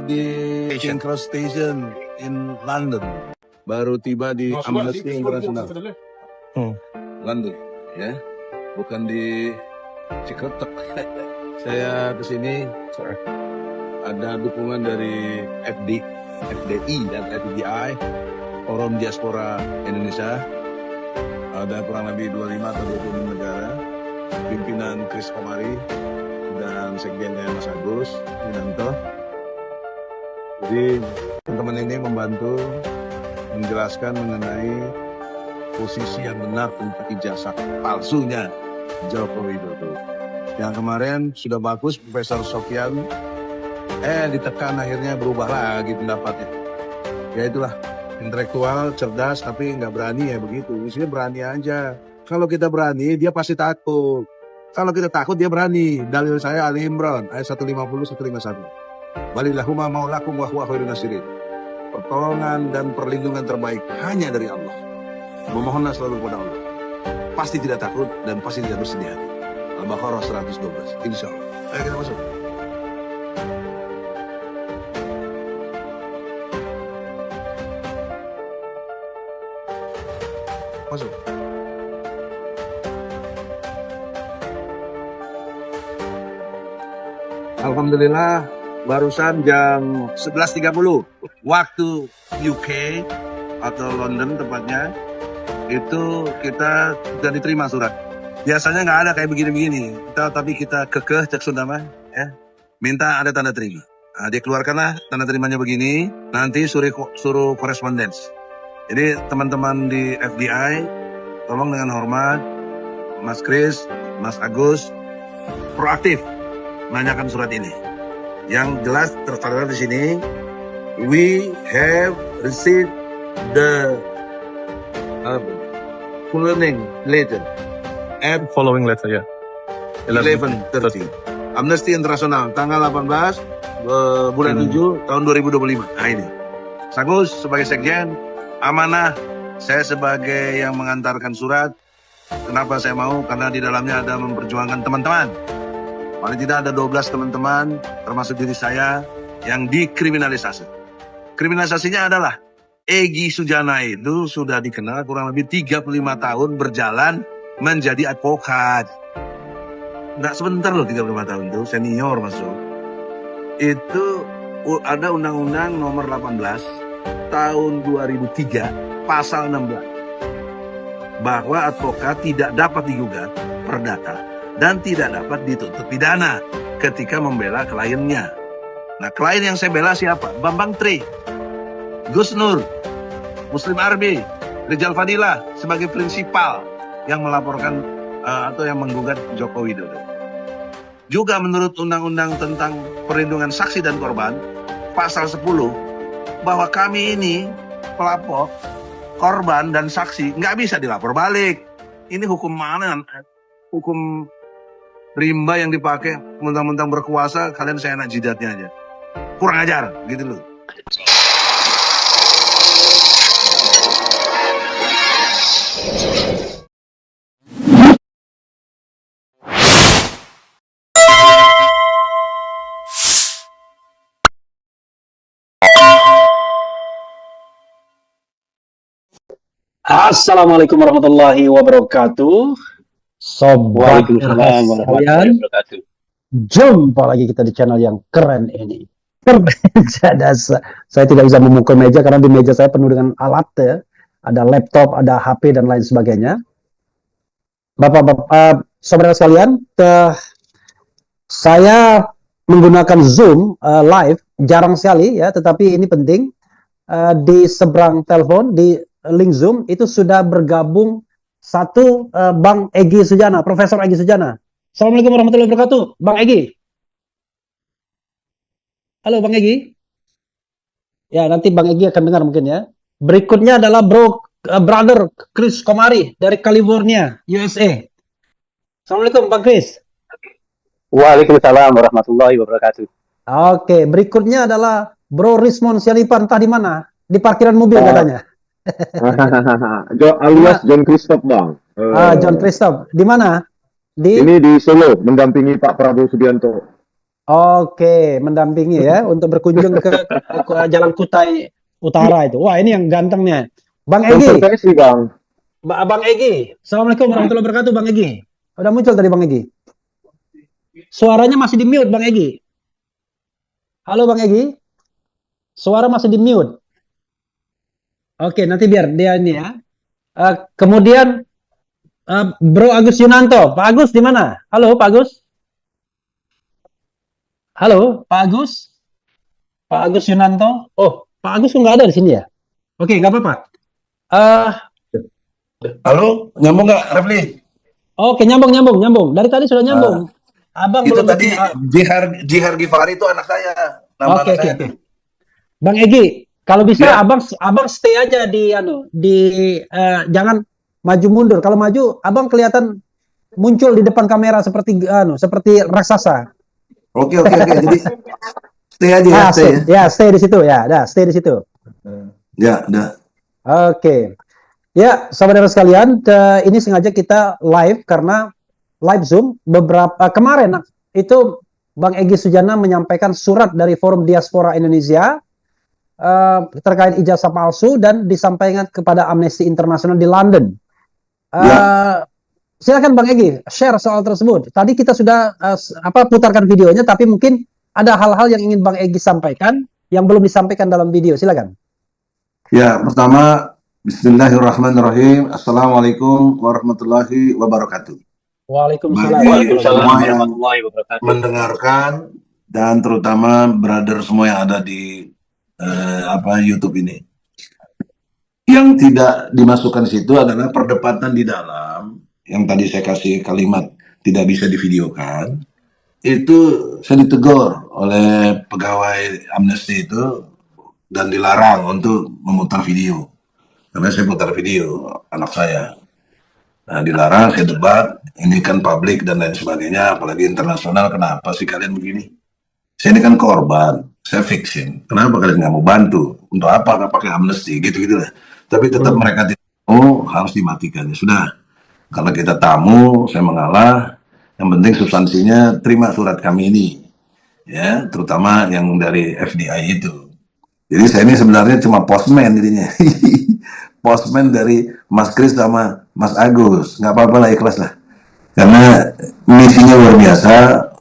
di King Cross Station in London. Baru tiba di Amnesty International. London, ya. Bukan di Cikotek. Saya kesini ada dukungan dari FDI dan FDI, Forum Diaspora Indonesia. Ada kurang lebih 25 atau 26 negara. Pimpinan Chris Komari dan sekjennya Mas Agus Widanto. Jadi teman-teman ini membantu menjelaskan mengenai posisi yang benar tentang ijazah palsunya Joko Widodo. Yang kemarin sudah bagus Profesor Sofyan, ditekan akhirnya berubah lagi pendapatnya. Ya itulah, intelektual, cerdas, tapi nggak berani ya begitu. Isinya berani aja. Kalau kita berani, dia pasti takut. Kalau kita takut, dia berani. Dalil saya Ali Imran, ayat 150, 151. Walillahumma maulakum wa huwa khairun nasirin. Pertolongan dan perlindungan terbaik hanya dari Allah. Memohonlah selalu kepada Allah. Pasti tidak takut dan pasti tidak bersedih hati. Al-Baqarah 112, insya Allah. Ayo kita masuk. Masuk. Alhamdulillah, barusan jam 11.30 waktu UK atau London tepatnya, itu kita sudah diterima surat. Biasanya nggak ada kayak begini-begini, tapi kita kekeh cek Sundama, ya, minta ada tanda terima. Nah, dikeluarkanlah tanda terimanya begini, nanti suruh korespondens. Jadi teman-teman di FDI, tolong dengan hormat, Mas Kris, Mas Agus, proaktif menanyakan surat ini. Yang jelas tertera di sini, we have received the following letter at Following letter, ya. 11:30. Amnesty International tanggal 18 bulan 7 tahun 2025. Nah ini, Sagus sebagai sekjen, amanah saya sebagai yang mengantarkan surat. Kenapa saya mau? Karena di dalamnya ada memperjuangkan teman-teman. Paling tidak ada 12 teman-teman, termasuk diri saya, yang dikriminalisasi. Kriminalisasinya adalah Egy Sujana itu sudah dikenal kurang lebih 35 tahun berjalan menjadi advokat. Nggak sebentar loh 35 tahun itu, senior masuk. Itu ada Undang-Undang nomor 18 tahun 2003, pasal 16. Bahwa advokat tidak dapat digugat perdata dan tidak dapat dituntut pidana ketika membela kliennya. Nah, klien yang saya bela siapa? Bambang Tri, Gus Nur, Muslim Arbi, Rizal Fadilah sebagai prinsipal yang melaporkan atau yang menggugat Joko Widodo. Juga menurut Undang-Undang tentang Perlindungan Saksi dan Korban, pasal 10, bahwa kami ini pelapor, korban dan saksi nggak bisa dilapor balik. Ini hukum mana? Hukum rimba yang dipakai mentang-mentang berkuasa, kalian saya anak jidatnya aja. Kurang ajar, gitu loh. Assalamualaikum warahmatullahi wabarakatuh. Sobat sekalian, jumpa lagi kita di channel yang keren ini. Saya tidak bisa memukul meja karena di meja saya penuh dengan alat ya. Ada laptop, ada HP dan lain sebagainya. Bapak-bapak, saudara sekalian, saya menggunakan Zoom live jarang sekali ya, tetapi ini penting. Di seberang telepon di link Zoom itu sudah bergabung satu Bang Egy Sujana, Profesor Egy Sujana. Assalamualaikum warahmatullahi wabarakatuh, Bang Egy. Halo Bang Egy. Ya, nanti Bang Egy akan dengar mungkin ya. Berikutnya adalah brother Chris Komari dari California, USA. Assalamualaikum Bang Chris. Waalaikumsalam warahmatullahi wabarakatuh. Oke, berikutnya adalah Bro Rismon Sialipan, entah di mana? Di parkiran mobil katanya. Alias John Christoph, Bang. John Christoph. Di mana? Ini di Solo, mendampingi Pak Prabowo Subianto. Oke, mendampingi ya untuk berkunjung ke Jalan Kutai Utara itu. Wah, ini yang gantengnya. Bang Egi, Konservasi bang. Bang Egi. Assalamualaikum warahmatullahi wabarakatuh, Bang Egi. Udah muncul tadi Bang Egi. Suaranya masih di mute, Bang Egi. Halo Bang Egi. Suara masih di mute. Oke, nanti biar dia ini ya. Kemudian Bro Agus Yunanto. Pak Agus di mana? Halo Pak Agus. Halo Pak Agus. Pak Agus Yunanto. Oh, Pak Agus kok nggak ada di sini ya? Oke, nggak apa-apa. Eh, Halo, nyambung nggak, Refli? oke, nyambung. Dari tadi sudah nyambung. Abang Itu belum tadi Jihar Gifari itu anak saya. Nama Oke, anak saya. oke. Bang Egi, kalau bisa Ya. abang stay aja jangan maju mundur. Kalau maju, abang kelihatan muncul di depan kamera seperti raksasa. Oke. Jadi stay aja ya, stay ya. Ya, stay di situ ya. Dah, stay di situ. Ya, udah. Oke. Ya, saudara sekalian, ini sengaja kita live karena live Zoom beberapa kemarin itu Bang Egy Sujana menyampaikan surat dari Forum Diaspora Indonesia terkait ijazah palsu dan disampaikan kepada Amnesty International di London. Silakan Bang Egy share soal tersebut. Tadi kita sudah putarkan videonya, tapi mungkin ada hal-hal yang ingin Bang Egy sampaikan yang belum disampaikan dalam video. Silakan. Ya, pertama Bismillahirrahmanirrahim. Assalamualaikum warahmatullahi wabarakatuh. Waalaikumsalam. Waalaikumsalam Semua yang warahmatullahi wabarakatuh. mendengarkan dan terutama brother semua yang ada di YouTube ini. Yang tidak dimasukkan situ adalah perdebatan di dalam yang tadi saya kasih kalimat tidak bisa divideokan. Itu saya ditegur oleh pegawai Amnesty itu dan dilarang untuk memutar video. Karena saya putar video anak saya. Nah, dilarang, saya debat, ini kan publik dan lain sebagainya, apalagi internasional, kenapa sih kalian begini? Saya ini kan korban, saya fiction, kenapa kalian nggak mau bantu? Untuk apa nggak pakai amnesty, gitu-gitu lah. Tapi tetap mereka tidak mau, harus dimatikan. Ya sudah, kalau kita tamu, saya mengalah, yang penting substansinya terima surat kami ini. Ya, terutama yang dari FDI itu. Jadi saya ini sebenarnya cuma postman jadinya. Postman dari Mas Kris sama Mas Agus. Nggak apa-apa lah, ikhlas lah. Karena misinya luar biasa,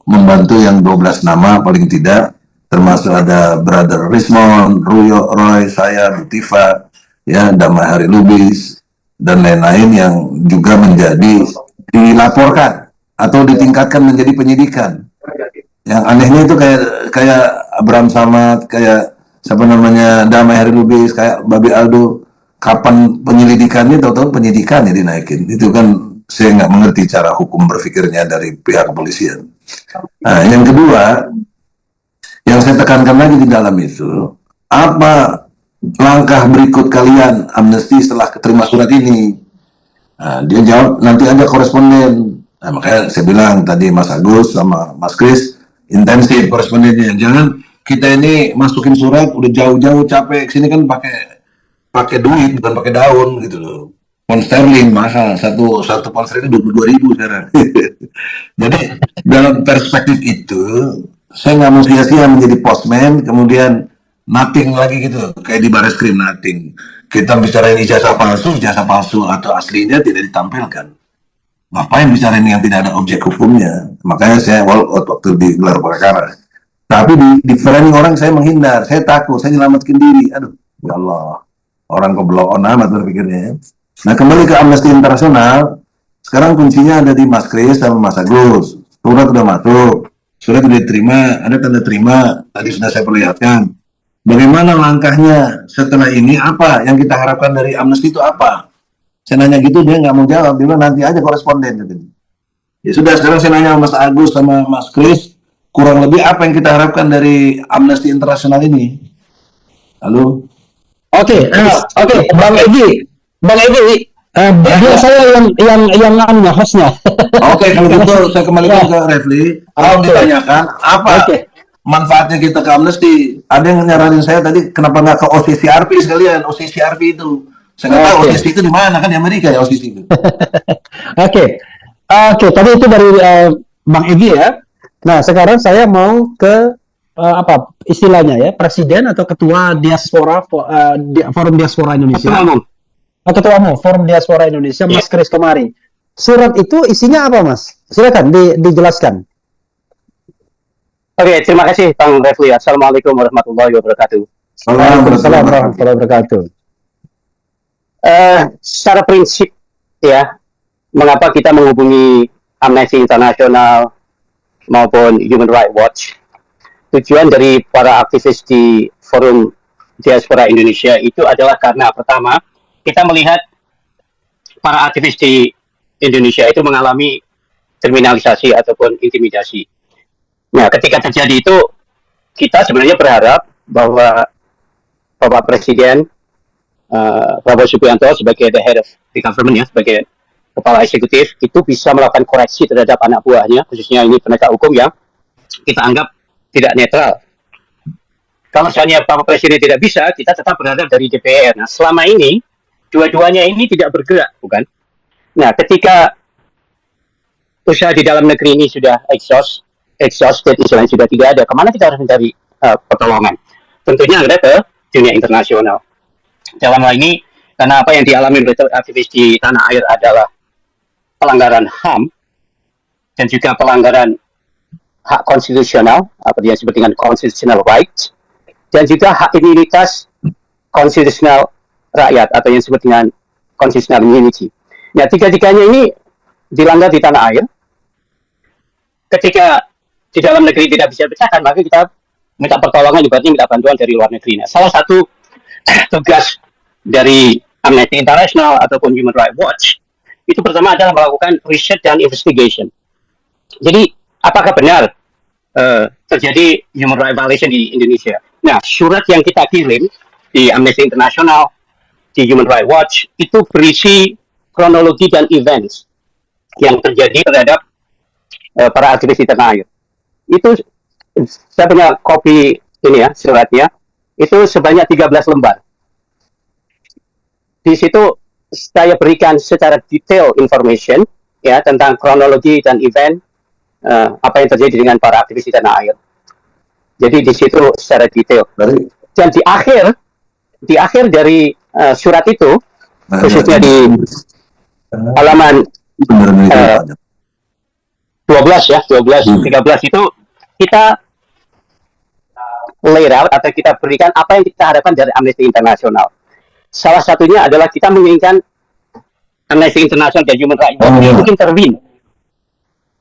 membantu yang 12 nama paling tidak. Termasuk ada Brother Rismond, Ruyo, Roy, saya, Lutifa, ya, Damai Hari Lubis, dan lain-lain yang juga menjadi dilaporkan atau ditingkatkan menjadi penyidikan. Yang anehnya itu kayak Abraham Samad, kayak siapa namanya Damai Hari Lubis, kayak Babi Aldo, kapan penyelidikannya, tahu-tahu penyidikannya dinaikin. Itu kan saya nggak mengerti cara hukum berpikirnya dari pihak kepolisian. Nah, yang kedua, yang saya tekankan lagi di dalam itu, apa langkah berikut kalian Amnesty setelah keterima surat ini? Nah, dia jawab nanti ada koresponden. Nah, makanya saya bilang tadi Mas Agus sama Mas Kris intensif korespondennya. Jangan kita ini masukin surat udah jauh-jauh capek sini kan pakai duit bukan pakai daun gitu loh. Pound sterling mahal, satu pound sterling 22.000 sekarang. Jadi dalam perspektif itu saya nggak mau sia-sia menjadi postman kemudian nothing lagi gitu kayak di Bareskrim nothing. Kita bicarain ijazah palsu atau aslinya tidak ditampilkan. Ngapain bicarain yang tidak ada objek hukumnya? Makanya saya waktu di gelar perkara. Tapi di framing orang saya menghindar, saya takut, saya nyelamatkan diri. Aduh, ya Allah, orang kebelokon amat berpikirnya. Nah, kembali ke Amnesty International, sekarang kuncinya ada di Mas Kris sama Mas Agus. Surat sudah masuk, surat sudah diterima, ada tanda terima, tadi sudah saya perlihatkan. Bagaimana langkahnya setelah ini, apa yang kita harapkan dari Amnesty itu apa? Saya nanya gitu, dia nggak mau jawab, dia bilang nanti aja koresponden. Ya sudah, sekarang saya nanya Mas Agus sama Mas Kris, kurang lebih apa yang kita harapkan dari Amnesty International ini? Halo? Oke, Bang Egy, dia saya yang hostnya. Oke, kalau gitu saya kembalikan ke Refli. Kalau ditanyakan apa manfaatnya kita ke Amnesty? Ada yang nyaranin saya tadi kenapa nggak ke OCCRP sekalian? OCCRP itu saya nggak tahu OCC itu di mana, kan di Amerika ya OCC itu. Oke, tadi itu dari Bang Egy ya. Nah, sekarang saya mau ke apa istilahnya ya, presiden atau ketua diaspora Forum Diaspora Indonesia. Ketua Umum. Ketua Umum Forum Diaspora Indonesia, Mas Kris Komari. Surat itu isinya apa, Mas? Silakan dijelaskan. Oke, terima kasih Bang Refli. Assalamualaikum warahmatullahi wabarakatuh. Waalaikumsalam warahmatullahi wabarakatuh. Secara prinsip ya, mengapa kita menghubungi Amnesty International maupun Human Rights Watch? Tujuan dari para aktivis di Forum Diaspora Indonesia itu adalah karena pertama, kita melihat para aktivis di Indonesia itu mengalami kriminalisasi ataupun intimidasi. Nah, ketika terjadi itu, kita sebenarnya berharap bahwa Bapak Presiden Prabowo Subianto sebagai the head of the government ya, sebagai kepala eksekutif itu bisa melakukan koreksi terhadap anak buahnya, khususnya ini penegak hukum yang kita anggap tidak netral. Kalau misalnya Bapak Presiden tidak bisa, kita tetap berharap dari DPR. Nah, selama ini dua-duanya ini tidak bergerak, bukan? Nah, ketika usaha di dalam negeri ini sudah exhausted, istilahnya sudah tidak ada, kemana kita harus mencari pertolongan? Tentunya ada ke dunia internasional. Dalam hal ini, karena apa yang dialami oleh aktivis di tanah air adalah pelanggaran HAM dan juga pelanggaran hak konstitusional, apa yang disebut dengan constitutional rights, dan juga hak imunitas konstitusional rakyat atau yang disebut dengan constitutional immunity. Nah, tiga-tiganya ini dilanggar di tanah air. Ketika di dalam negeri tidak bisa pecahkan, maka kita minta pertolongan, ibaratnya minta bantuan dari luar negeri. Nah, salah satu tugas dari Amnesty International ataupun Human Rights Watch itu pertama adalah melakukan research dan investigation. Jadi, apakah benar terjadi human rights violation di Indonesia? Nah, surat yang kita kirim di Amnesty International, di Human Rights Watch, itu berisi kronologi dan events yang terjadi terhadap para aktivis di tanah air. Itu saya punya kopi ini ya, suratnya. Itu sebanyak 13 lembar. Di situ saya berikan secara detail information ya tentang kronologi dan event apa yang terjadi dengan para aktivis di tanah air. Jadi di situ secara detail. Dan di akhir dari surat itu, khususnya di halaman 12 ya, 13 itu kita lay out atau kita berikan apa yang kita harapkan dari Amnesty International. Salah satunya adalah kita menginginkan Amnesty International dan Human Rights Watch itu intervene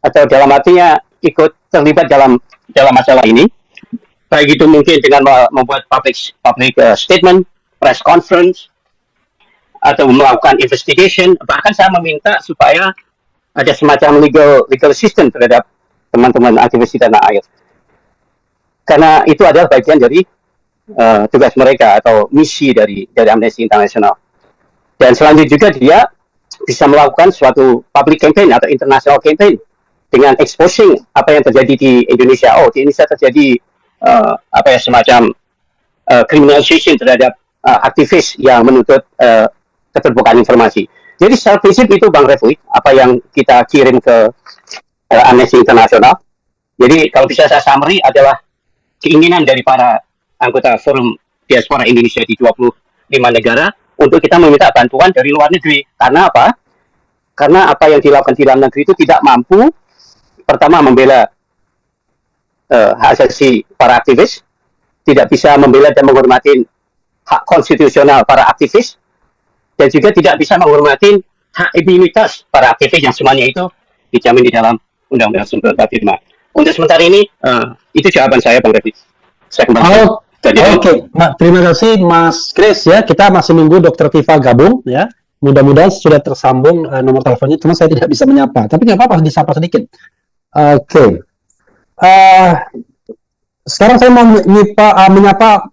atau dalam artinya ikut terlibat dalam masalah ini, baik itu mungkin dengan membuat public statement, press conference, atau melakukan investigation. Bahkan saya meminta supaya ada semacam legal system terhadap teman-teman aktivis di tanah air, karena itu adalah bagian dari tugas mereka atau misi dari Amnesty International. Dan selanjutnya juga dia bisa melakukan suatu public campaign atau international campaign dengan exposing apa yang terjadi di Indonesia. Oh, di Indonesia terjadi semacam criminalization terhadap aktivis yang menuntut keterbukaan informasi. Jadi secara prinsip itu Bang Refli, apa yang kita kirim ke Amnesty International. Jadi kalau bisa saya summary adalah keinginan dari para anggota Forum Diaspora Indonesia di 25 negara untuk kita meminta bantuan dari luar negeri. Karena apa? Karena apa yang dilakukan di dalam negeri itu tidak mampu, pertama membela hak asasi para aktivis, tidak bisa membela dan menghormati hak konstitusional para aktivis, dan juga tidak bisa menghormati hak imunitas para aktivis yang semuanya itu dijamin di dalam Undang-Undang 1945. Untuk sementara ini, itu jawaban saya, Bang Refli. Saya kembali. Oke. Terima kasih Mas Kris ya. Kita masih nunggu Dr. Tifa gabung ya. Mudah-mudahan sudah tersambung nomor teleponnya. Cuma saya tidak bisa menyapa. Tapi nggak apa-apa, disapa sedikit. Oke. Sekarang saya mau menyapa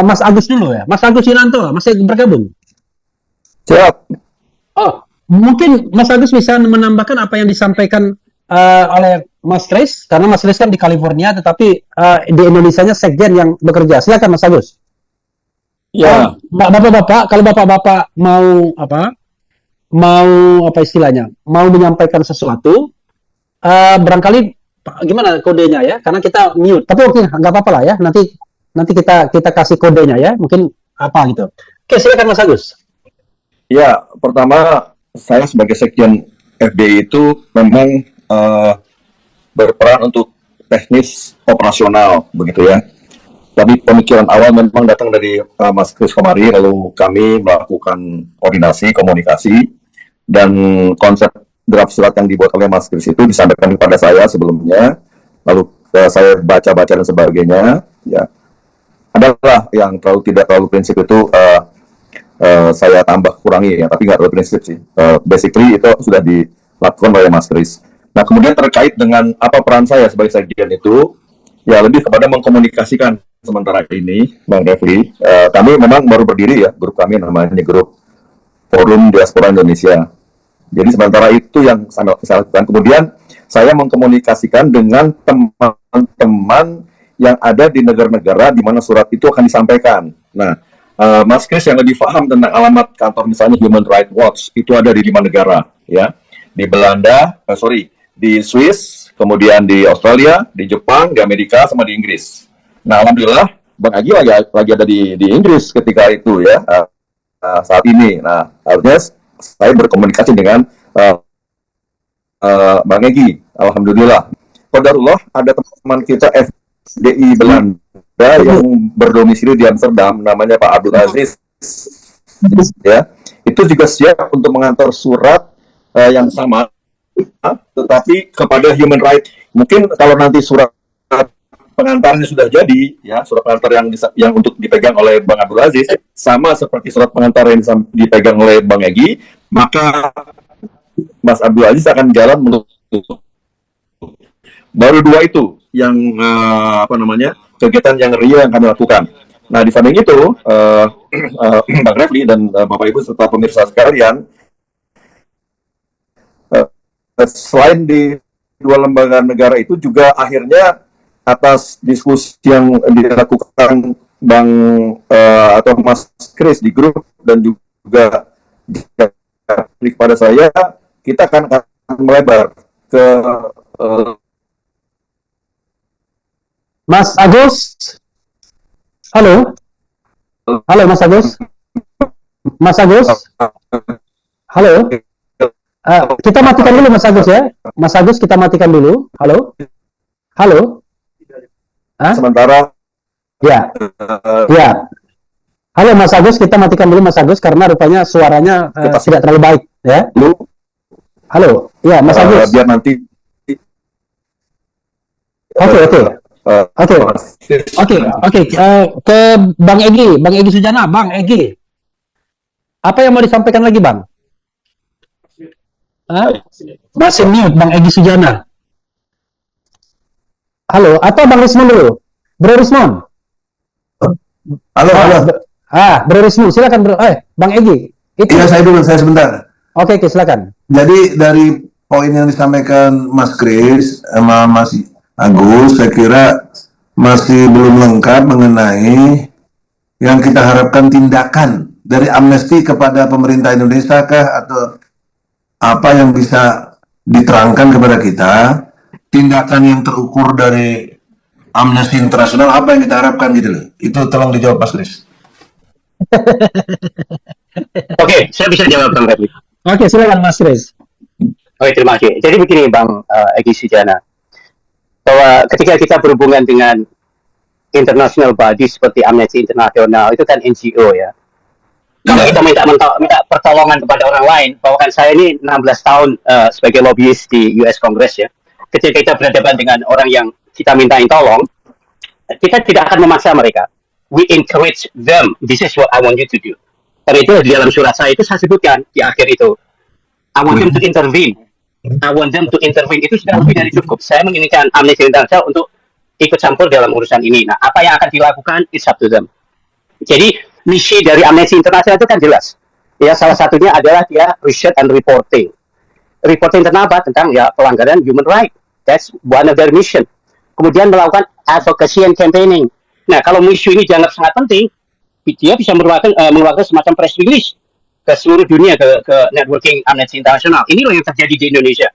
Mas Agus dulu ya. Mas Agus Yunanto masih bergabung. Siap. Oh, mungkin Mas Agus bisa menambahkan apa yang disampaikan oleh Mas Kris, karena Mas Kris kan di California, tetapi di Indonesianya sekjen yang bekerja. Silakan Mas Agus. Ya, Bapak-bapak, kalau bapak-bapak mau apa istilahnya, mau menyampaikan sesuatu, barangkali Gimana kodenya ya? Karena kita mute. Tapi oke, nggak apa-apa lah ya. Nanti kita kasih kodenya ya. Mungkin apa gitu. Oke, silakan Mas Agus. Ya, pertama saya sebagai sekjen FDI itu memang berperan untuk teknis operasional begitu ya. Tapi pemikiran awal memang datang dari Mas Kris Komari, lalu kami melakukan koordinasi, komunikasi, dan konsep draft surat yang dibuat oleh Mas Kris itu disampaikan kepada saya sebelumnya, lalu saya baca-baca dan sebagainya. Ya, adalah yang tidak terlalu prinsip itu saya tambah kurangi ya, tapi nggak terlalu prinsip sih. Basically itu sudah dilakukan oleh Mas Kris. Nah, kemudian terkait dengan apa peran saya sebagai sekjen itu, ya lebih kepada mengkomunikasikan sementara ini, Bang Refli. Kami memang baru berdiri ya, grup kami namanya Grup Forum Diaspora Indonesia. Jadi sementara itu yang saya lakukan. Kemudian saya mengkomunikasikan dengan teman-teman yang ada di negara-negara di mana surat itu akan disampaikan. Nah, Mas Kris yang lebih paham tentang alamat kantor misalnya Human Rights Watch itu ada di 5 negara, ya, di Belanda, di Swiss, kemudian di Australia, di Jepang, di Amerika, sama di Inggris. Nah, alhamdulillah Bang Agi lagi ada di Inggris ketika itu ya, saat ini. Nah, artinya saya berkomunikasi dengan Bang Egi, alhamdulillah. Qadarullah ada teman kita FDI Belanda yang berdomisili di Amsterdam, namanya Pak Abdul Aziz, ya, itu juga siap untuk mengantar surat yang sama, tetapi kepada Human Rights. Mungkin kalau nanti surat pengantarnya sudah jadi, ya, surat pengantar yang untuk dipegang oleh Bang Abdul Aziz sama seperti surat pengantar yang dipegang oleh Bang Egi, maka Mas Abdul Aziz akan jalan menutup. Baru 2 itu yang kegiatan yang real yang kami lakukan. Nah, di samping itu, Bang Refli dan Bapak Ibu serta pemirsa sekalian, selain di 2 lembaga negara itu juga akhirnya atas diskusi yang dilakukan Bang atau Mas Kris di grup dan juga kepada saya, kita akan melebar ke Mas Agus. Halo. Halo Mas Agus. Mas Agus. Halo. Kita matikan dulu Mas Agus ya. Mas Agus kita matikan dulu. Halo. Halo. Sementara ya. Ya. Halo Mas Agus, kita matikan dulu Mas Agus karena rupanya suaranya tidak terlalu baik ya. Halo. Ya, Mas Agus. Biar nanti Oke. Ke Bang Egi Sujana, Bang Egi. Apa yang mau disampaikan lagi, Bang? Masih mute Bang Egi Sujana. Halo, atau Bang Rismon dulu? Bro Rismon. Halo. Bro Rismon, silakan Bro. Bang Egi. Iya, saya sebentar. Oke, silakan. Jadi dari poin yang disampaikan Mas Kris sama Mas Agus, saya kira masih belum lengkap mengenai yang kita harapkan tindakan dari Amnesty kepada pemerintah Indonesia kah, atau apa yang bisa diterangkan kepada kita, tindakan yang terukur dari Amnesty Internasional, apa yang kita harapkan gitu loh. Itu tolong dijawab Mas Kris. Oke, saya bisa jawab Bang Refli. Oke, silakan Mas Kris. Oke, terima kasih. Jadi begini Bang Egi Sujana, bahwa ketika kita berhubungan dengan international body seperti Amnesty International, itu kan NGO ya. Kalau kita minta pertolongan kepada orang lain, bahwa kan saya ini 16 tahun sebagai lobbyist di US Congress ya. Ketika kita berhadapan dengan orang yang kita mintain tolong, kita tidak akan memaksa mereka. We encourage them. This is what I want you to do. Karena itu di dalam surat saya itu saya sebutkan di akhir itu, I want them to intervene. I want them to intervene. Itu sudah lebih dari cukup. Saya menginginkan Amnesty International untuk ikut campur dalam urusan ini. Nah, apa yang akan dilakukan, it's up to them. Jadi, misi dari Amnesty International itu kan jelas. Ya, salah satunya adalah dia research and reporting. Reporting tentang apa? Tentang ya pelanggaran human right. That's one of their mission. Kemudian melakukan advocacy and campaigning. Nah, kalau isu ini dianggap sangat penting, dia bisa mengeluarkan semacam press release ke seluruh dunia, ke networking Amnesty International. Inilah yang terjadi di Indonesia.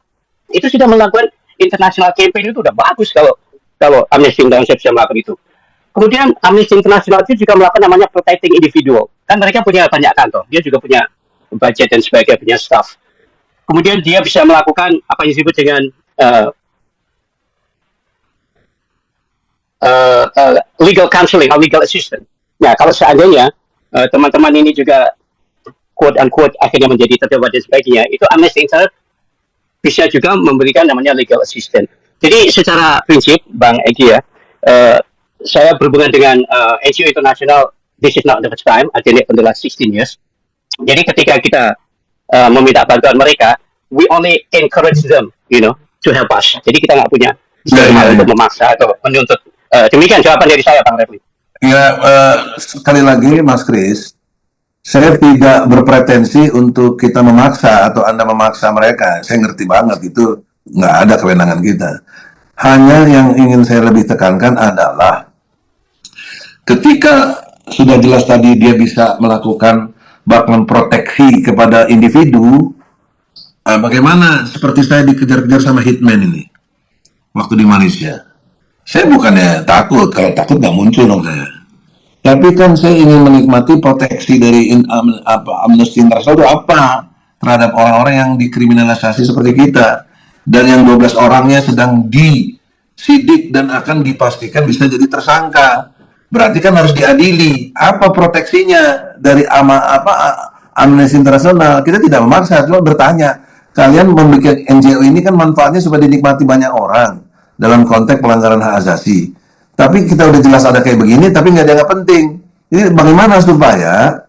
Itu sudah melakukan international campaign itu udah bagus kalau Amnesty International bisa melakukan itu. Kemudian Amnesty International itu juga melakukan namanya protecting individual. Kan mereka punya banyak kantor, dia juga punya budget dan sebagainya, punya staff. Kemudian dia bisa melakukan apa yang disebut dengan legal counseling atau legal assistance. Nah, kalau seandainya teman-teman ini juga quote unquote akhirnya menjadi terlibat dan sebagainya, itu Amnesty International bisa juga memberikan namanya legal assistance. Jadi secara prinsip, Bang Egy ya, saya berhubungan dengan NGO internasional, this is not the first time, I did it for the last 16 years. Jadi ketika kita meminta bantuan mereka, we only encourage them, to help us. Jadi kita nggak punya untuk memaksa atau menuntut. Demikian jawaban dari saya, Bang Refli. Ya, sekali lagi Mas Kris, saya tidak berpretensi untuk kita memaksa atau Anda memaksa mereka. Saya ngerti banget itu nggak ada kewenangan kita. Hanya yang ingin saya lebih tekankan adalah ketika sudah jelas tadi dia bisa melakukan bahkan proteksi kepada individu, bagaimana seperti saya dikejar-kejar sama hitman ini waktu di Malaysia. Saya bukannya takut, kalau takut nggak muncul dong saya. Tapi kan saya ingin menikmati proteksi dari Amnesty International itu apa terhadap orang-orang yang dikriminalisasi seperti kita. Dan yang 12 orangnya sedang disidik dan akan dipastikan bisa jadi tersangka. Berarti kan harus diadili. Apa proteksinya dari Amnesty International? Kita tidak memaksa, cuma bertanya. Kalian membuat NGO ini kan manfaatnya supaya dinikmati banyak orang dalam konteks pelanggaran hak asasi. Tapi kita udah jelas ada kayak begini, tapi nggak dianggap penting. Jadi bagaimana supaya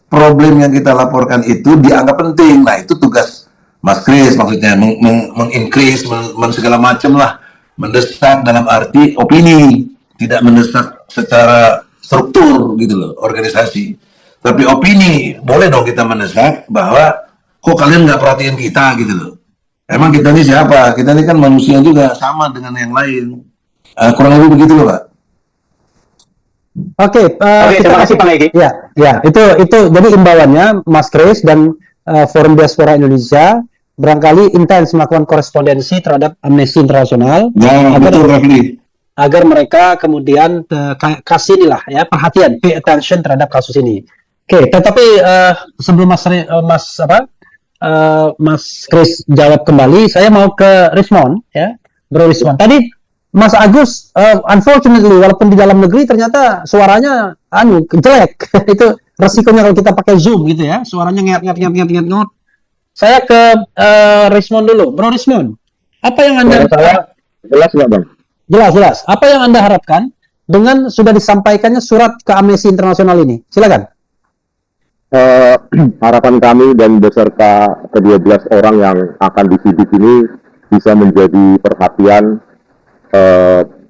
problem yang kita laporkan itu dianggap penting? Nah itu tugas Mas Kris, maksudnya mengincrease, segala macam lah, mendesak dalam arti opini, tidak mendesak secara struktur gitu loh, organisasi. Tapi opini, boleh dong kita mendesak bahwa kok kalian nggak perhatiin kita gitu loh. Emang kita ini siapa? Kita ini kan manusia juga, sama dengan yang lain. Kurang lebih begitu loh, Pak. Oke, Terima kasih Bang Egy. Ya, itu jadi imbauannya Mas Kris dan Forum Diaspora Indonesia barangkali intens melakukan korespondensi terhadap Amnesty International agar mereka kemudian kasih inilah ya perhatian, pay attention terhadap kasus ini. Oke, tetapi sebelum Mas Kris jawab kembali, saya mau ke Rismond ya, Bro Rismond. Tadi Mas Agus, unfortunately, walaupun di dalam negeri ternyata suaranya jelek. Itu resikonya kalau kita pakai Zoom gitu ya, suaranya nget. Saya ke Rismond dulu, Bro Rismond. Apa yang Anda Jelas nggak, Bang? Jelas. Apa yang Anda harapkan dengan sudah disampaikannya surat ke Amnesty International ini? Silakan. Harapan kami dan beserta ke-12 orang yang akan disidik ini bisa menjadi perhatian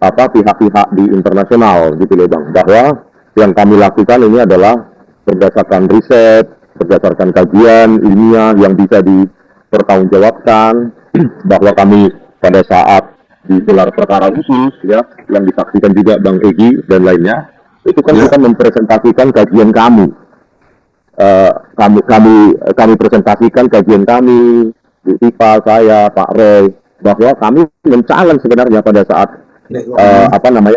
pihak-pihak di internasional gitu loh Bang, bahwa yang kami lakukan ini adalah berdasarkan riset, berdasarkan kajian ilmiah yang bisa dipertanggungjawabkan, bahwa kami pada saat digelar perkara khusus ya yang disaksikan juga Bang Egy dan lainnya, itu kan kita mempresentasikan kajian kami. Kami presentasikan kajian kami, Bu Tipa, saya, Pak Roy, bahwa kami men-challenge sebenarnya pada saat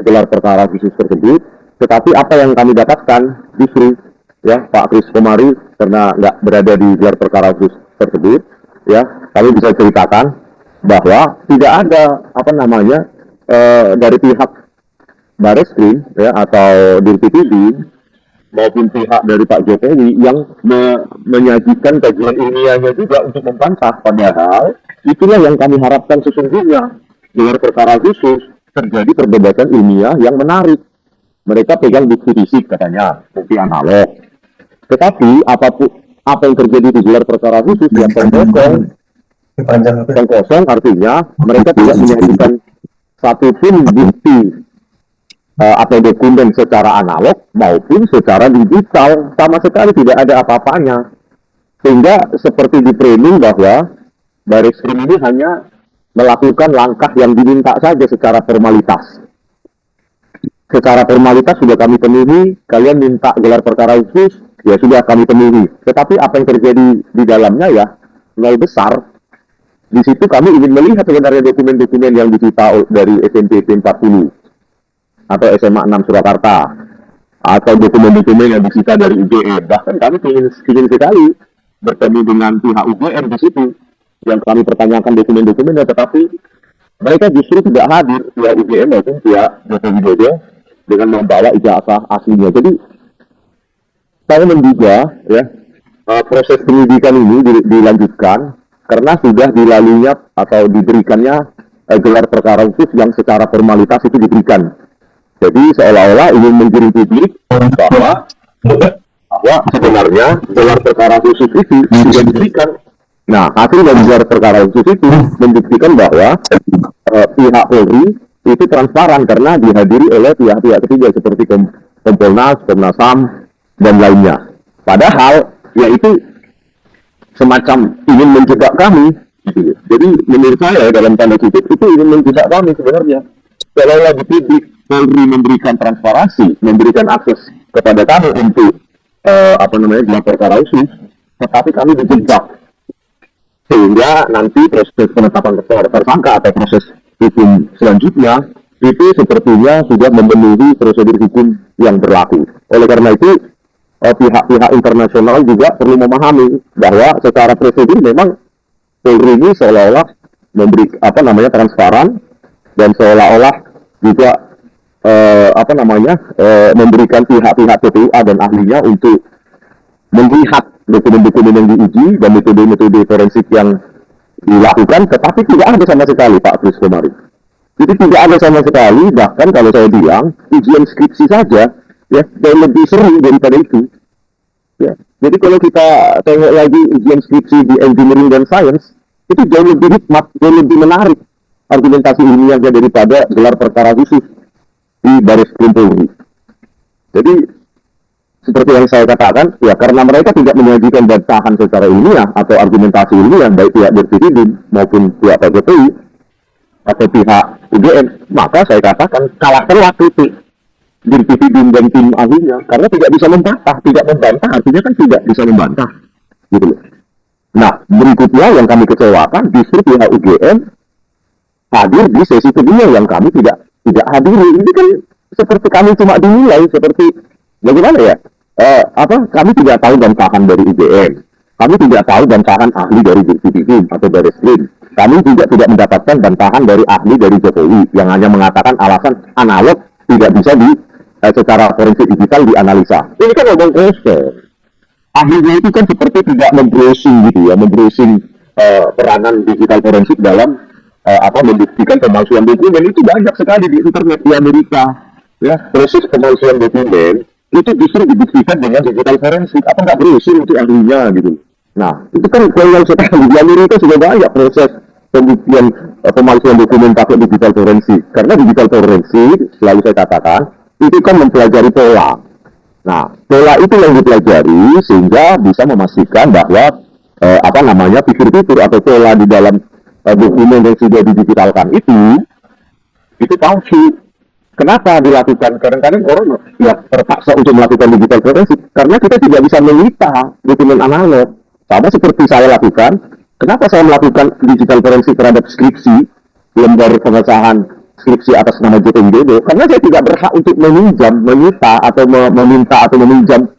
gelar perkara khusus tersebut, tetapi apa yang kami dapatkan justru ya Pak Kris Komari karena nggak berada di gelar perkara khusus tersebut, ya kami bisa ceritakan bahwa tidak ada dari pihak Bareskrim ya atau Dirtipid maupun pihak dari Pak Jokowi yang menyajikan kajian ilmiahnya juga untuk membantah, padahal itulah yang kami harapkan sesungguhnya. Gelar perkara khusus terjadi perdebatan ilmiah yang menarik. Mereka pegang bukti fisik katanya, bukti analog. Tetapi apa yang terjadi di gelar perkara khusus yang kosong artinya mereka tidak menyajikan satu pun bukti atau dokumen secara analog maupun secara digital, sama sekali tidak ada apa-apanya. Sehingga seperti di framing bahwa Bareskrim ini hanya melakukan langkah yang diminta saja secara formalitas. Secara formalitas sudah kami penuhi, kalian minta gelar perkara khusus, ya sudah kami penuhi. Tetapi apa yang terjadi di dalamnya ya nol besar. Di situ kami ingin melihat sebenarnya dokumen-dokumen yang disita dari SNPP 40 atau SMA 6 Surakarta, atau dokumen-dokumen yang disita dari UGM. Bahkan kami ingin sekali bertemu dengan pihak UGM di situ, yang kami pertanyakan dokumen-dokumennya, tetapi mereka justru tidak hadir, pihak UGM maupun pihak Joko Widodo, dengan membawa ijazah aslinya. Jadi saya menduga ya, proses penyidikan ini dilanjutkan karena sudah dilaluinya atau diberikannya gelar perkara khusus yang secara formalitas itu diberikan. Jadi seolah-olah ingin menggiring publik bahwa sebenarnya gelar perkara khusus itu sudah diberikan. Nah, hasil dari gelar perkara khusus itu membuktikan bahwa pihak Polri itu transparan karena dihadiri oleh pihak-pihak ketiga seperti Kompolnas, Komnas HAM, dan lainnya. Padahal ya itu semacam ingin menjebak kami. Gitu. Jadi menurut saya dalam tanda kutip itu ingin menjebak kami sebenarnya. Seolah-olah di publik Polri memberikan transparansi, memberikan akses kepada kami untuk gelar perkara khusus, tetapi kami dijebak sehingga nanti proses penetapan tersangka atau proses hukum selanjutnya itu sepertinya sudah memenuhi prosedur hukum yang berlaku. Oleh karena itu pihak-pihak internasional juga perlu memahami bahwa secara prosedur memang Polri ini seolah-olah memberi transparan dan seolah-olah juga memberikan pihak-pihak PPUA dan ahlinya untuk melihat dokumen-dokumen yang diuji dan metode-metode forensik yang dilakukan, tetapi tidak ada sama sekali Pak Kris kemarin. Jadi tidak ada sama sekali, bahkan kalau saya bilang ujian skripsi saja ya jauh lebih seru daripada itu. Ya. Jadi kalau kita tengok lagi ujian skripsi di engineering dan science, itu jauh lebih hikmat, jauh lebih menarik argumentasi ilmiahnya daripada gelar perkara khusus di Baris Krim Polri. Jadi seperti yang saya katakan, ya karena mereka tidak menyajikan bantahan secara ilmiah atau argumentasi ilmiah baik pihak Dirtipidum maupun pihak PJPI atau pihak UGM, maka saya katakan kalah telak titik Dirtipidum dan tim ahlinya karena tidak bisa membantah, artinya kan tidak bisa membantah, gitu loh. Nah, berikutnya yang kami kecewakan justru pihak UGM hadir di sesi kedua yang kami tidak hadiri. Ini kan seperti kami cuma dinilai seperti bagaimana ya? Kami tidak tahu bantahan dari UGM, kami tidak tahu bantahan ahli dari Dirtipidum atau Baris Krim. Kami juga tidak mendapatkan bantahan dari ahli dari Jokowi yang hanya mengatakan alasan analog tidak bisa secara forensik digital dianalisa. Ini kan ngomong kosong. Ahlinya itu kan seperti tidak membrowsing gitu ya, membrowsing peranan digital forensik dalam membuktikan pemalsuan dokumen. Itu banyak sekali di internet di Amerika. Ya, proses pemalsuan dokumen itu justru dibuktikan dengan digital forensik. Apa nggak browsing itu ahlinya gitu. Nah, itu kan yang sekali di Amerika sudah banyak proses pembuktian pemalsuan dokumen pakai digital forensik. Karena digital forensik, selalu saya katakan, itu kan mempelajari pola. Nah, pola itu yang dipelajari sehingga bisa memastikan bahwa fitur-fitur atau pola di dalam dokumen yang sudah didigitalkan itu palsu. Kenapa dilakukan? Kadang-kadang orang ya terpaksa untuk melakukan digital forensik karena kita tidak bisa menyita dokumen analog. Sama seperti saya lakukan. Kenapa saya melakukan digital forensik terhadap skripsi lembar pengesahan skripsi atas nama Joko Widodo? Karena saya tidak berhak untuk menyita atau meminta atau meminjam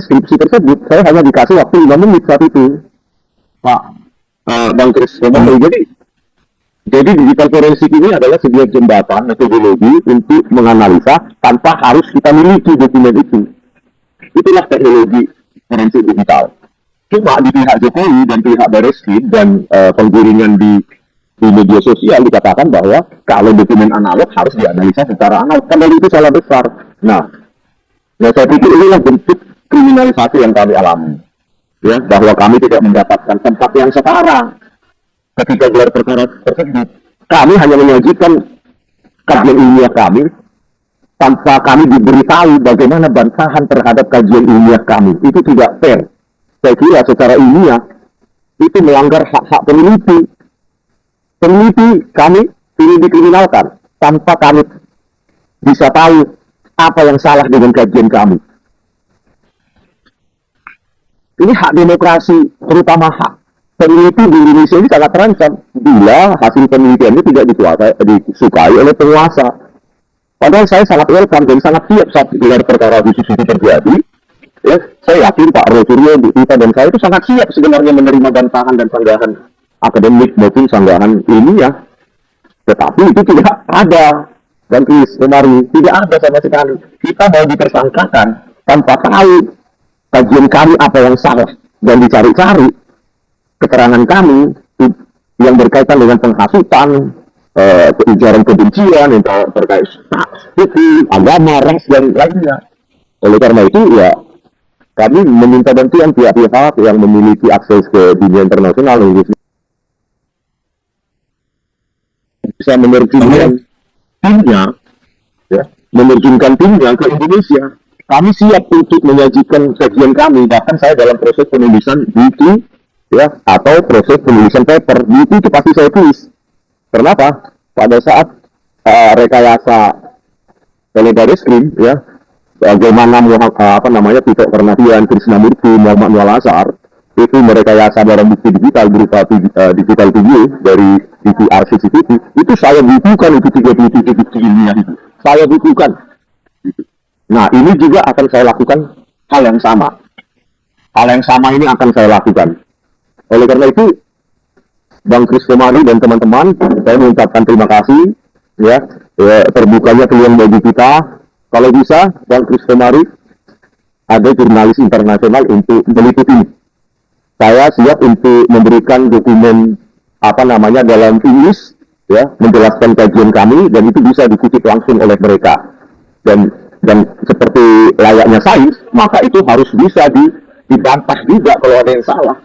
skripsi tersebut. Saya hanya dikasih waktu 5 menit saat itu, Pak Bang Kris. Jadi digital forensik ini adalah sebuah jembatan metodologi untuk menganalisa tanpa harus kita miliki dokumen itu. Itulah teknologi forensik digital. Cuma di pihak Jokowi dan pihak Baris Krim dan penggiringan di media sosial dikatakan bahwa kalau dokumen analog harus dianalisa secara analog. Padahal itu salah besar. Nah, saya pikir inilah bentuk kriminalisasi yang kami alami. Ya, bahwa kami tidak mendapatkan tempat yang setara ketika gelar perkara tersebut. Kami hanya menyajikan kajian ilmiah kami tanpa kami diberitahu bagaimana bantahan terhadap kajian ilmiah kami. Itu tidak fair. Saya kira secara ilmiah itu melanggar hak-hak peneliti. Peneliti kami ini dikriminalkan tanpa kami bisa tahu apa yang salah dengan kajian kami. Ini hak demokrasi, terutama hak peneliti di Indonesia ini sangat terancam bila hasil penelitiannya tidak disukai oleh penguasa. Padahal saya sangat welcome dan sangat siap saat gelar perkara khusus itu terjadi. Ya, saya yakin Pak Rosuryo, Bu Tita, dan saya itu sangat siap sebenarnya menerima bantahan dan sanggahan akademik maupun sanggahan ilmiah. Tetapi itu tidak ada. Dan kemarin tidak ada sama sekali. Kita mau ditersangkakan tanpa tahu kajian kami apa yang salah dan dicari-cari keterangan kami yang berkaitan dengan penghasutan, ujaran kebencian yang terkait suku, agama, ras dan lainnya. Oleh karena itu ya kami meminta bantuan pihak-pihak yang memiliki akses ke dunia internasional yang bisa menerjunkan timnya, ya, menerjunkan timnya ke Indonesia. Kami siap untuk menyajikan kajian kami, bahkan saya dalam proses penulisan buku, ya, atau proses penulisan paper, buku itu pasti saya tulis. Kenapa? Pada saat rekayasa Telebaris-Krim, ya, bagaimana Tito Karnavian, Krishnamurti, Muhammad Nual Azhar itu merekayasa barang bukti digital berupa digital video dari DVR CCTV, itu saya bukukan itu 37 bukti ilmiah itu. Saya bukukan. Nah, ini juga akan saya lakukan hal yang sama. Hal yang sama ini akan saya lakukan. Oleh karena itu, Bang Kris Komari dan teman-teman, saya mengucapkan terima kasih, ya terbukanya peluang bagi kita. Kalau bisa, Bang Kris Komari, ada jurnalis internasional untuk meliputi. Saya siap untuk memberikan dokumen dalam English, ya, menjelaskan kajian kami dan itu bisa dikutip langsung oleh mereka. Dan seperti layaknya sains, maka itu harus bisa dibantah juga kalau ada yang salah.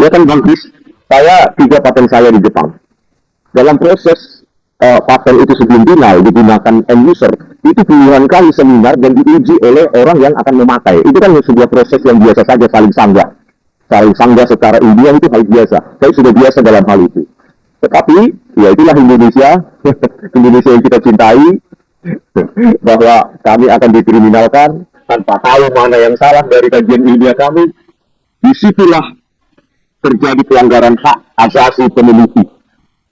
Ya kan Bang Kris, saya 3 paten saya di Jepang. Dalam proses paten itu sebelum final digunakan end user, itu puluhan kali seminar dan diuji oleh orang yang akan memakai. Itu kan sebuah proses yang biasa saja, saling sanggah secara ilmiah itu hal biasa. Saya sudah biasa dalam hal itu. Tetapi ya itulah Indonesia, Indonesia yang kita cintai, bahwa kami akan dikriminalkan tanpa tahu mana yang salah dari kajian ilmiah kami. Disitulah terjadi pelanggaran hak asasi peneliti.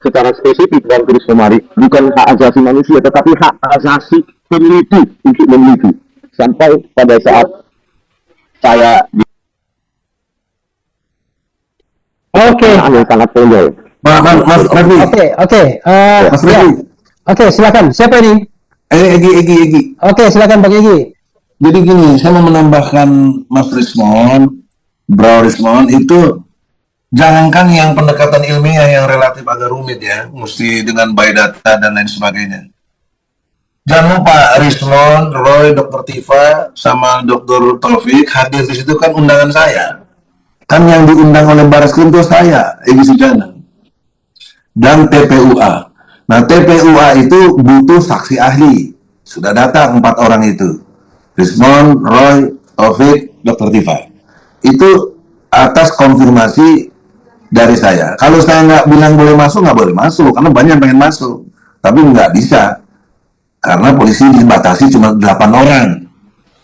Secara spesifik Bang Kris Komari, bukan hak asasi manusia, tetapi hak asasi peneliti untuk meneliti. Sampai pada saat saya yang sangat konyol. Mas Refli. Mas Refli. Oke, silakan. Siapa ini? Egi. Oke, silakan Bang Egi. Jadi gini, saya mau menambahkan Mas Rismon, Bro Rismon, itu jangankan yang pendekatan ilmiah yang relatif agak rumit ya, mesti dengan biodata dan lain sebagainya. Jangan lupa Rismon, Roy, Dr. Tifa, sama Dr. Taufik hadir di situ kan undangan saya. Kan yang diundang oleh Barreskrim itu saya, Egi Sujana, dan TPUA. Nah, TPUA itu butuh saksi ahli. Sudah datang 4 orang itu. Rismon, Roy, Taufik, Dr. Tifa. Itu atas konfirmasi dari saya. Kalau saya nggak bilang boleh masuk, nggak boleh masuk. Karena banyak yang pengen masuk. Tapi nggak bisa. Karena polisi dibatasi cuma 8 orang.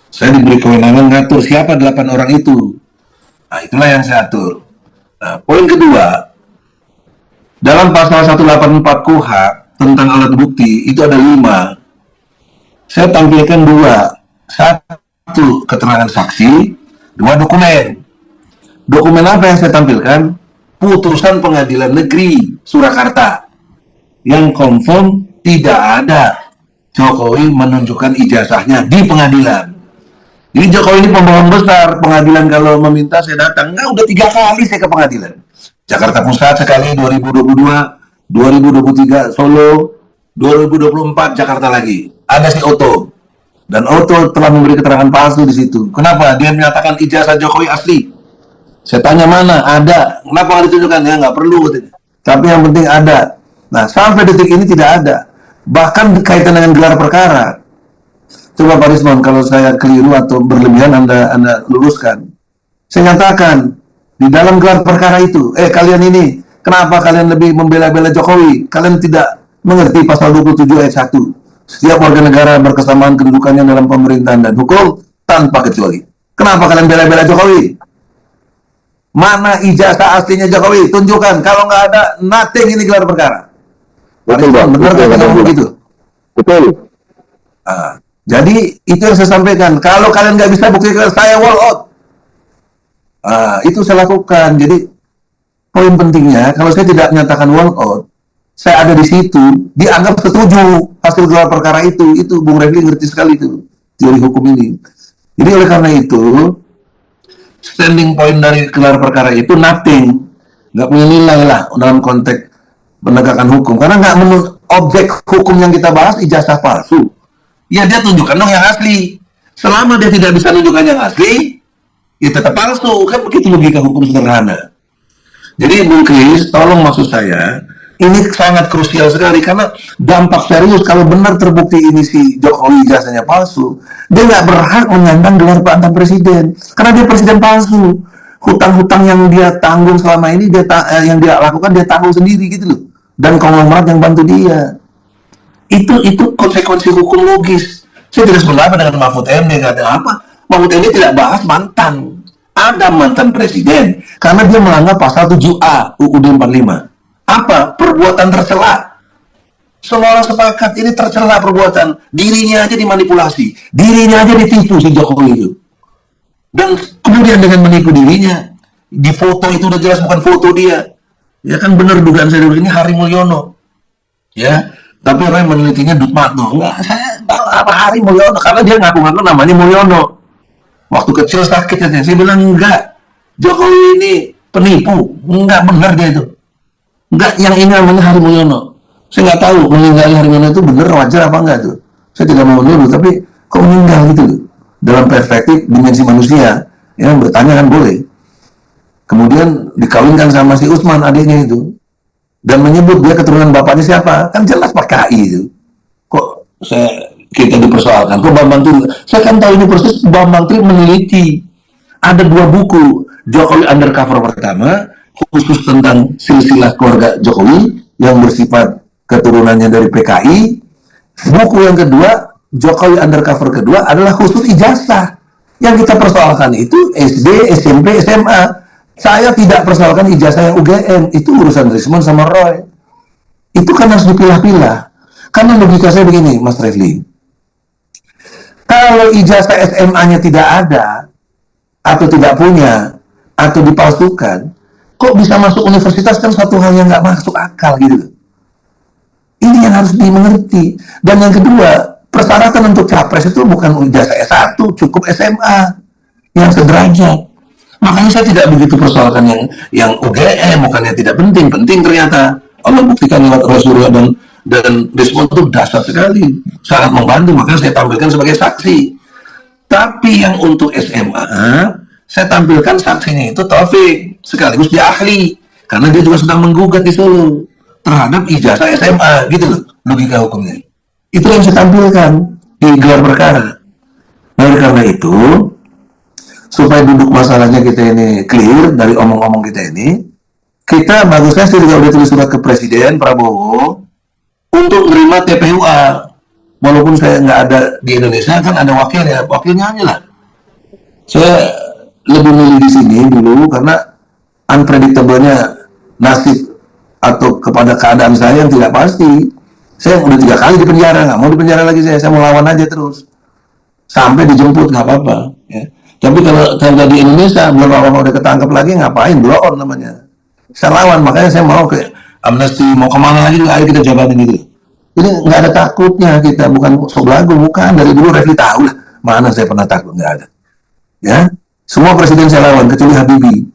Saya diberi kewenangan ngatur siapa 8 orang itu. Nah, itulah yang saya atur. Nah, poin kedua, dalam pasal 184 KUH tentang alat bukti, itu ada 5. Saya tampilkan 2. 1, keterangan saksi. 2, dokumen. Dokumen apa yang saya tampilkan? Putusan Pengadilan Negeri Surakarta yang confirm tidak ada Jokowi menunjukkan ijazahnya di pengadilan. Jadi Jokowi ini pembohong besar. Pengadilan kalau meminta saya datang. Enggak, udah 3 kali saya ke pengadilan. Jakarta Pusat sekali 2022, 2023 Solo, 2024 Jakarta lagi. Ada si Oto. Dan Oto telah memberi keterangan palsu di situ. Kenapa? Dia menyatakan ijazah Jokowi asli. Saya tanya mana? Ada. Kenapa nggak ditunjukkan? Ya nggak perlu. Tapi yang penting ada. Nah, sampai detik ini tidak ada. Bahkan berkaitan dengan gelar perkara. Coba Pak Rismon, kalau saya keliru atau berlebihan Anda luruskan. Saya nyatakan, di dalam gelar perkara itu, kalian ini, kenapa kalian lebih membela-bela Jokowi? Kalian tidak mengerti pasal 27 ayat 1. Setiap warga negara berkesamaan kedudukannya dalam pemerintahan dan hukum tanpa kecuali. Kenapa kalian bela-bela Jokowi? Mana ijazah aslinya Jokowi? Tunjukkan. Kalau nggak ada, nothing ini gelar perkara. Betul, Bang. Benar Betul, nggak Bang. ngomong begitu? Betul. Jadi itu yang saya sampaikan. Kalau kalian nggak bisa buktikan, saya wall out. Itu saya lakukan. Jadi poin pentingnya, kalau saya tidak menyatakan wall out, saya ada di situ, dianggap setuju hasil gelar perkara itu. Itu Bung Refli ngerti sekali itu teori hukum ini. Jadi oleh karena itu, standing point dari gelar perkara itu nothing, nggak punya nilai lah dalam konteks penegakan hukum. Karena nggak objek hukum yang kita bahas ijazah palsu. Ya dia tunjukkan dong yang asli. Selama dia tidak bisa tunjukkan yang asli, ya tetap palsu. Kan begitu logika hukum sederhana. Jadi Bung Kris, tolong maksud saya, ini sangat krusial sekali karena dampak serius kalau benar terbukti ini si Jokowi ijazahnya palsu, dia nggak berhak menyandang gelar mantan presiden karena dia presiden palsu. Hutang-hutang yang dia tanggung selama ini yang dia lakukan dia tanggung sendiri gitu loh, dan konglomerat yang bantu dia. Itu konsekuensi hukum logis. Saya tidak sependapat dengan Mahfud MD, nggak ada apa. Mahfud MD tidak bahas mantan. Ada mantan presiden karena dia melanggar pasal 7A UUD 45. Apa? Perbuatan tercela. Semua orang sepakat ini tercela perbuatan. Dirinya aja dimanipulasi, dirinya aja ditipu si Jokowi itu. Dan kemudian dengan menipu dirinya, di foto itu udah jelas bukan foto dia. Ya kan benar dugaan saya dulu ini Hari Mulyono. Ya, tapi orang yang menelitinya Dutmatno. Enggak, saya tahu apa Hari Mulyono karena dia ngaku-ngaku namanya Mulyono. Waktu kecil sakit aja. Saya bilang enggak. Jokowi ini penipu. Enggak benar dia itu. Enggak, yang ini namanya Hari Mulyono. Saya nggak tahu meninggalnya Hari Mulyono itu benar wajar apa enggak tuh. Saya tidak mau menuduh, tapi kok meninggal gitu loh. Dalam perspektif dimensi manusia, ya bertanya kan boleh. Kemudian dikawinkan sama si Usman adiknya itu, dan menyebut dia keturunan bapaknya siapa, kan jelas PKI itu. Kok kita dipersoalkan? Kok Bambang Tri? Saya kan tahu ini proses Bambang Tri meneliti. Ada 2 buku Jokowi Undercover pertama, khusus tentang silsilah keluarga Jokowi yang bersifat keturunannya dari PKI. Buku yang kedua, Jokowi Undercover kedua adalah khusus ijazah. Yang kita persoalkan itu SD, SMP, SMA. Saya tidak persoalkan ijazah yang UGM. Itu urusan Rismon sama Roy. Itu kan harus dipilah-pilah. Karena logika saya begini, Mas Refli. Kalau ijazah SMA-nya tidak ada, atau tidak punya, atau dipalsukan, kok bisa masuk universitas kan satu hal yang nggak masuk akal gitu. Ini yang harus dimengerti. Dan yang kedua, persyaratan untuk capres itu bukan ijazah S1, cukup SMA yang sederajat. Makanya saya tidak begitu persoalkan yang UGM, bukannya tidak penting, penting ternyata. Allah buktikan lewat Rasulullah dan Rismon itu dasar sekali, sangat membantu, makanya saya tampilkan sebagai saksi. Tapi yang untuk SMA, saya tampilkan saksinya itu Taufik, sekaligus dia ahli, karena dia juga sedang menggugat di Solo terhadap ijazah SMA, gitu loh, logika hukumnya. Itu yang saya tampilkan di gelar perkara. Nah, karena itu, supaya duduk masalahnya kita ini clear dari omong-omong kita ini, kita bagusnya saya juga udah tulis surat ke Presiden Prabowo untuk menerima TPUA. Walaupun saya nggak ada di Indonesia, kan ada wakilnya aja lah. Saya lebih milih di sini dulu karena unpredictable-nya nasib atau kepada keadaan saya yang tidak pasti. Saya udah 3 kali di penjara, nggak mau di penjara lagi saya mau lawan aja terus sampai dijemput nggak apa-apa. Ya. Tapi kalau di Indonesia belum lama udah ketangkep lagi ngapain, blow on namanya. Saya lawan, makanya saya mau ke amnesti, mau kemana lagi, ayo kita jabatin gitu. Jadi nggak ada takutnya kita, bukan sok lagu, bukan. Dari dulu Refli tahu lah, mana saya pernah takut, nggak ada. Ya, semua presiden saya lawan, kecuali Habibie.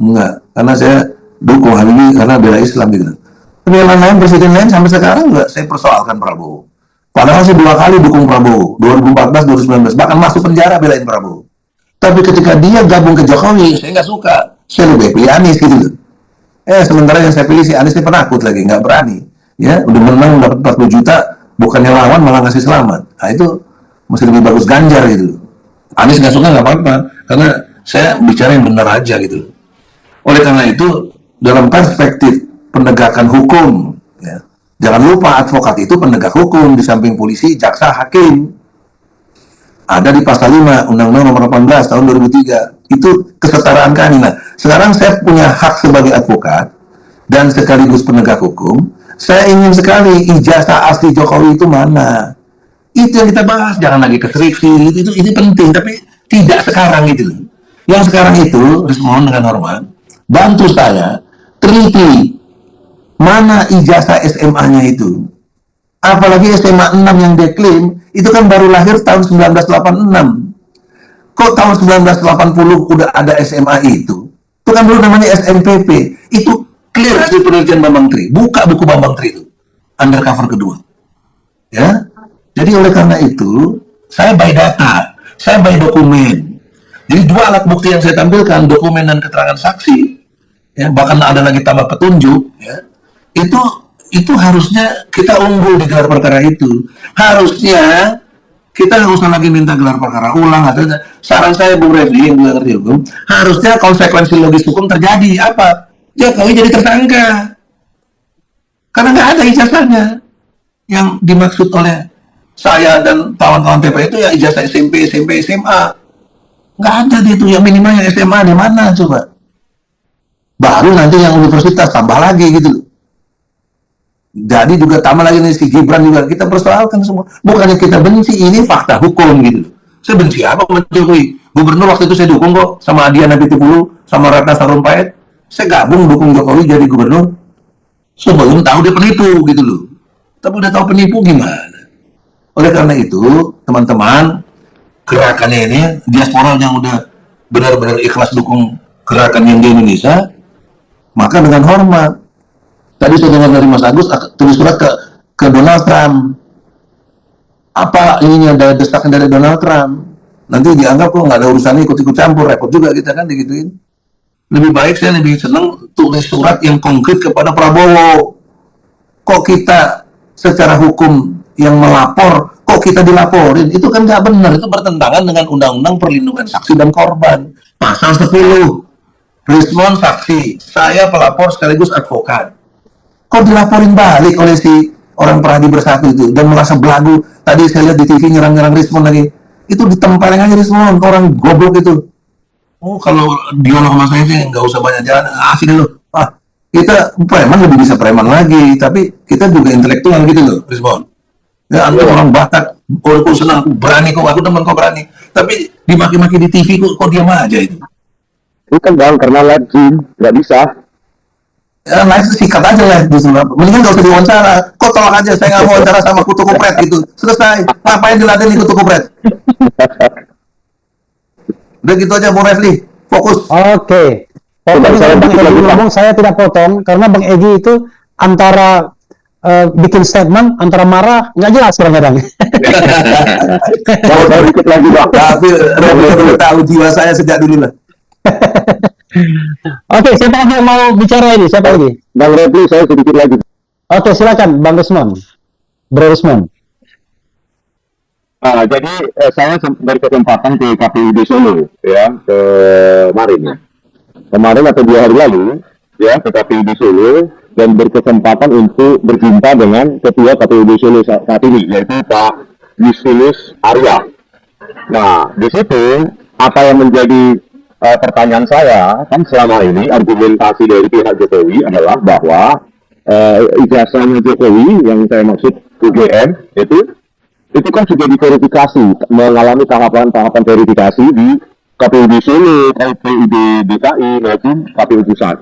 Enggak, karena saya dukung Habibie karena bela Islam gitu. Tapi yang lain presiden lain sampai sekarang nggak saya persoalkan Prabowo. Padahal saya 2 kali dukung Prabowo, 2014, 2019, bahkan masuk penjara belain Prabowo. Tapi ketika dia gabung ke Jokowi, saya nggak suka. Saya lebih pilih Anies gitu. Sementara yang saya pilih si Anies ini penakut lagi, nggak berani. Ya, udah menang dapat 40 juta, bukannya lawan malah ngasih selamat. Nah itu mesti lebih bagus Ganjar gitu. Anies nggak suka nggak apa-apa, karena saya bicara yang benar aja gitu. Oleh karena itu, dalam perspektif penegakan hukum, ya, jangan lupa advokat itu penegak hukum di samping polisi, jaksa, hakim. Ada di pasal 5 Undang-Undang Nomor 18 tahun 2003. Itu kesetaraan keadilan. Sekarang saya punya hak sebagai advokat dan sekaligus penegak hukum. Saya ingin sekali ijazah asli Jokowi itu mana. Itu yang kita bahas. Jangan lagi ke skripsi. Itu penting, tapi tidak sekarang itu. Yang sekarang itu, Rismon dengan hormat, bantu saya teliti mana ijazah SMA-nya itu. Apalagi SMA 6 yang diklaim, itu kan baru lahir tahun 1986. Kok tahun 1980 udah ada SMA itu? Itu kan dulu namanya SNPP. Itu clear hasil penelitian Bambang Tri. Buka buku Bambang Tri itu. Undercover kedua. Ya. Jadi oleh karena itu, saya by data, saya by dokumen. Jadi dua alat bukti yang saya tampilkan, dokumen dan keterangan saksi, ya, bahkan ada lagi tambah petunjuk, ya, itu harusnya kita unggul di gelar perkara itu. Harusnya kita nggak usah lagi minta gelar perkara ulang. Atau saran saya Bung Refli yang ngerti hukum, harusnya konsekuensi logis hukum terjadi. Apa? Jokowi jadi tersangka karena nggak ada ijazahnya. Yang dimaksud oleh saya dan kawan-kawan TPI itu ya ijazah SMP, SMA. Nggak ada di itu. Yang minimalnya SMA di mana coba? Baru nanti yang universitas tambah lagi gitu. Jadi juga tambah lagi nih si Gibran juga kita persoalkan semua. Bukannya kita benci, ini fakta hukum gitu. Saya benci apa sama Jokowi? Gubernur waktu itu saya dukung kok sama Adiana Pitupulu, sama Ratna Sarumpait. Saya gabung dukung Jokowi jadi gubernur. Sebelum tahu dia penipu gitu loh. Tapi udah tahu penipu gimana? Oleh karena itu, teman-teman, gerakannya ini, diaspora yang udah benar-benar ikhlas dukung gerakan yang di Indonesia, maka dengan hormat. Tadi saya dengar dari Mas Agus tulis surat ke Donald Trump. Apa ininya ada desakan dari Donald Trump? Nanti dianggap kok nggak ada urusannya ikut-ikut campur, repot juga kita kan digituin. Lebih baik saya lebih senang tulis surat yang konkret kepada Prabowo. Kok kita secara hukum yang melapor, kok kita dilaporin? Itu kan nggak benar, itu bertentangan dengan Undang-Undang Perlindungan Saksi dan Korban. Pasal 10. Rismon saksi, saya pelapor sekaligus advokat. Kok dilaporin balik oleh si orang Peradi Bersatu itu dan merasa belagu. Tadi saya lihat di TV nyerang-nyerang Rismon lagi. Itu ditempelin aja Rismon, orang goblok itu. Oh, kalau dialog sama saya sih nggak usah banyak jalan, asik loh. Kita preman lebih bisa preman lagi, tapi kita juga intelektual gitu loh, Rismon. Ya, anda orang Batak, aku senang, aku berani kok, aku teman kok berani. Tapi dimaki-maki di TV kok diam aja itu. Bukan bang, karena live Zoom, nggak bisa. Ya, live sikat aja live justru. Mendingan nggak usah diwawancara. Kok tolak aja, saya nggak mau wawancara sama kutu kupret gitu. Selesai. Ngapain diladenin kutu kupret? Udah gitu aja, Bung Refli. Fokus. Oke. Pokoknya kalau Bang Egy ngomong saya tidak potong karena Bang Egy itu antara bikin statement antara marah nggak jelas kadang-kadang. Mau saya dikit lagi bang. Tapi Refli tahu jiwa saya sejak dulu lah. Oke, siapa lagi yang mau bicara ini? Siapa lagi? Bang Refli, saya sedikit lagi. Oke, silakan Bang Rismon. Bro Rismon. Jadi saya berkesempatan ke KPUD Solo ya kemarin ya. Kemarin atau 2 hari lalu ya ke KPUD Solo dan berkesempatan untuk berjumpa dengan Ketua KPUD Solo saat ini yaitu Pak Justinus Arya. Nah di situ apa yang menjadi pertanyaan saya kan selama ini argumentasi dari pihak Jokowi adalah bahwa ijazahnya Jokowi yang saya maksud UGM itu kan sudah diverifikasi, mengalami tahapan-tahapan verifikasi di KPUD Solo, KPUD DKI, maupun KPU Pusat.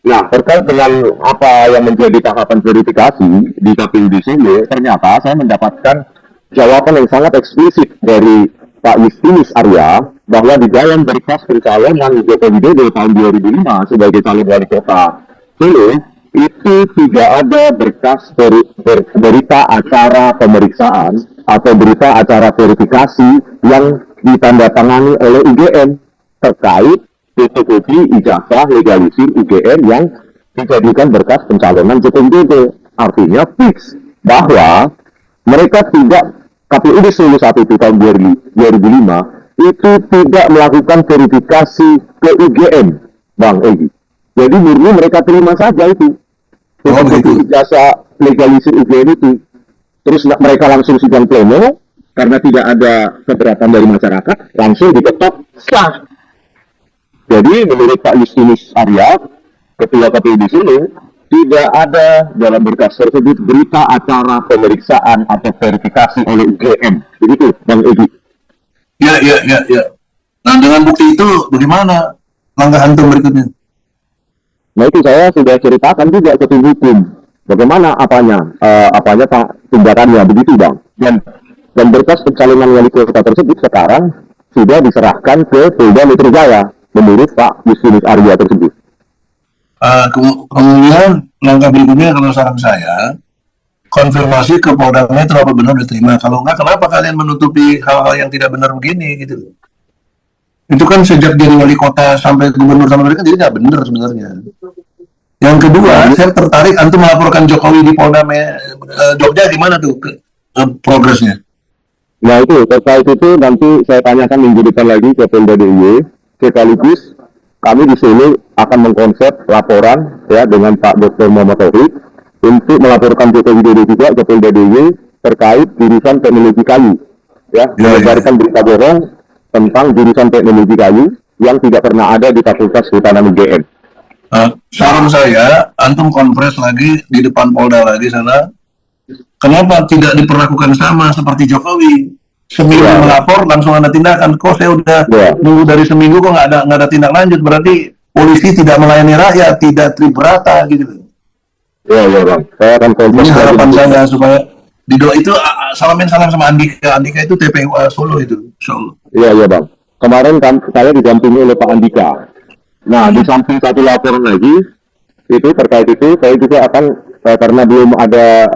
Nah, terkait dengan apa yang menjadi tahapan verifikasi di KPUD Solo, ternyata saya mendapatkan jawaban yang sangat eksplisit dari Pak Justinus Arya, bahwa di dalam berkas pencalonan Joko Widodo tahun 2005 sebagai calon wali kota Solo, itu tidak ada berkas berita acara pemeriksaan atau berita acara verifikasi yang ditandatangani oleh UGM terkait fotokopi ijazah legalisir UGM yang dijadikan berkas pencalonan Joko Widodo. Artinya fix bahwa mereka tidak, KPUD Solo 1 itu tahun 2005 itu tidak melakukan verifikasi ke UGM, Bang Egy. Jadi murni mereka terima saja itu fotokopi ijazah legalisir UGM itu. Terus mereka langsung sidang pleno karena tidak ada keberatan dari masyarakat, langsung diketok sah. Jadi menurut Pak Justinus Arya, Ketua KPU di sini, tidak ada dalam berkas tersebut berita acara pemeriksaan atau verifikasi oleh UGM. Begitu, Bang Edi. Ya, ya, ya, ya. Nah, dengan bukti itu bagaimana langkah antum berikutnya? Nah itu saya sudah ceritakan juga ke tim hukum. Bagaimana apanya Pak tindakannya begitu Bang. Dan berkas pencalonan wali kota tersebut sekarang sudah diserahkan ke Polda Metro Jaya menurut Pak Justinus Arya tersebut. Kemudian langkah berikutnya kalau saran saya konfirmasi ke Polda Metro apa benar diterima. Kalau enggak, kenapa kalian menutupi hal-hal yang tidak benar begini gitu? Itu kan sejak jadi wali kota sampai gubernur sama mereka jadi nggak benar sebenarnya. Yang kedua, saya tertarik antum melaporkan Jokowi di Polda Jogja gimana tuh progresnya? Nah itu terkait itu nanti saya tanyakan minggu depan lagi ke Polda DIY. Sekaligus kami di sini akan mengkonsep laporan ya dengan Pak Dr. Muhammad Taufik untuk melaporkan Joko Widodo juga ke Polda DIY terkait jurusan teknologi kayu. Ya, menyebarkan berita bohong tentang jurusan teknologi kayu yang tidak pernah ada di Fakultas Kehutanan UGM. Saran saya, antum konfres lagi di depan Polda lagi sana. Kenapa tidak diperlakukan sama seperti Jokowi? Seminggu melapor langsung ada tindakan. Kok saya udah nunggu dari seminggu kok nggak ada tindak lanjut? Berarti polisi tidak melayani rakyat, tidak tribrata gitu. Ya Bang. Saya akan konfres. Ini harapan saya supaya di doa itu salamin salam sama Andika. Andika itu TPU Solo itu, Insyaallah. Iya Bang. Kemarin kan saya didampingi oleh Pak Andika. Nah, di samping satu laporan lagi, itu terkait itu, saya juga akan, karena belum ada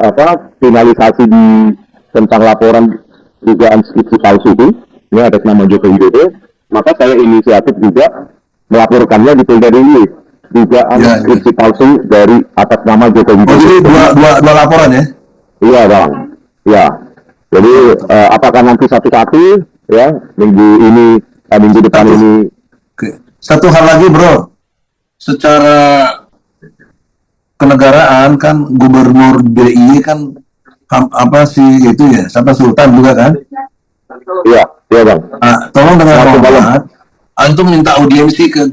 finalisasi di tentang laporan dugaan skripsi palsu itu, ini atas nama Joko Widodo, maka saya inisiatif juga melaporkannya di Polda DIY, dugaan skripsi palsu dari atas nama Joko Widodo. Oh, jadi dua laporan ya? Iya Bang, ya. Jadi apakah nanti satu-satu, ya, minggu depan ini. Satu hal lagi bro, secara kenegaraan kan gubernur DIY kan apa sih itu ya, siapa Sultan juga kan? Iya Bang. Tolong dengan hormat, antum minta audiensi ke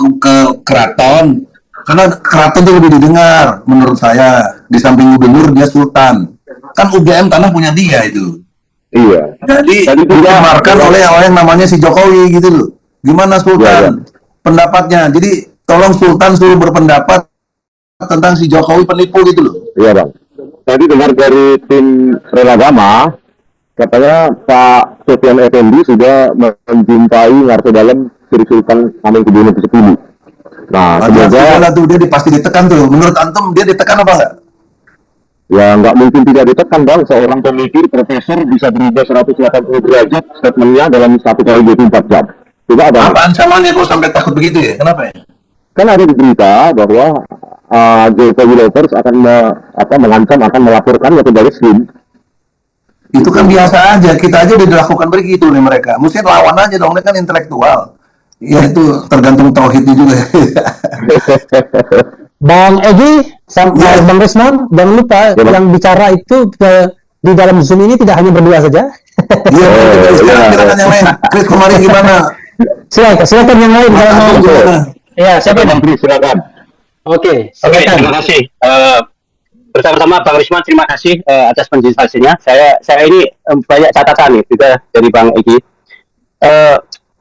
keraton, karena keraton itu lebih didengar menurut saya. Di samping gubernur dia Sultan, kan UGM tanah punya dia itu. Iya. Jadi dimarkan oleh orang yang namanya si Jokowi gitu loh. Gimana Sultan? Pendapatnya, jadi tolong Sultan suruh berpendapat tentang si Jokowi penipu gitu loh. Iya Bang. Tadi dengar dari tim Relagama, katanya Pak Sofian Effendi sudah menjumpai Ngarso Dalam Sri Sultan Hamengkubuwono ke-10. Nah, semoga tuh dia pasti ditekan tuh. Menurut antum dia ditekan apa enggak? Ya nggak mungkin tidak ditekan Bang. Seorang pemikir profesor bisa berubah 180 derajat statementnya dalam 1 kali 24 jam. Coba ada apa ancamannya kok sampai takut begitu ya? Kenapa ya? Kan ada di berita bahwa Jokowi Lovers akan mengancam akan melaporkannya ke Barislim. Itu kan biasa aja, kita aja udah dilakukan begitu nih mereka. Mesti lawan aja dong, mereka kan intelektual. Ya itu tergantung tauhidnya juga. Bang Egi, Bang Resmon, jangan lupa yang bicara itu di dalam Zoom ini tidak hanya berdua saja. Iya, silakan yang lain. Chris kemarin gimana? Silakan yang lain kalau mau. Ya, siapa Bang Chris, silakan. Oke, terima kasih. Pertama-tama Bang Risman, terima kasih atas penjelasannya. Saya ini banyak catatan nih juga dari Bang Egi.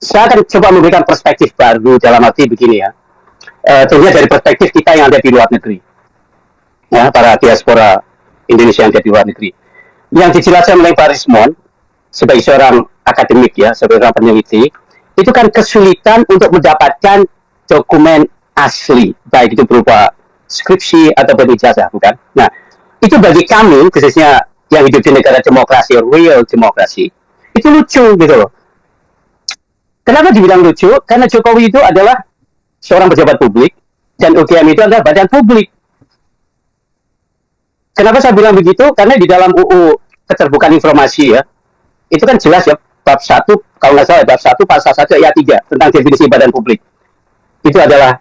Saya akan coba memberikan perspektif baru dalam arti begini ya. Tentunya dari perspektif kita yang ada di luar negeri, ya, para diaspora Indonesia yang ada di luar negeri. Yang dijelaskan oleh Pak Rismon sebagai seorang akademik ya, sebagai seorang peneliti, itu kan kesulitan untuk mendapatkan dokumen asli, baik itu berupa skripsi atau ijazah, bukan? Nah, itu bagi kami, khususnya yang hidup di negara demokrasi, real demokrasi, itu lucu gitu loh. Kenapa dibilang lucu? Karena Jokowi itu adalah seorang pejabat publik, dan UGM itu adalah badan publik. Kenapa saya bilang begitu? Karena di dalam UU Keterbukaan Informasi ya, itu kan jelas ya, bab 1, kalau nggak salah bab 1 pasal 1 ayat 3 tentang definisi badan publik. Itu adalah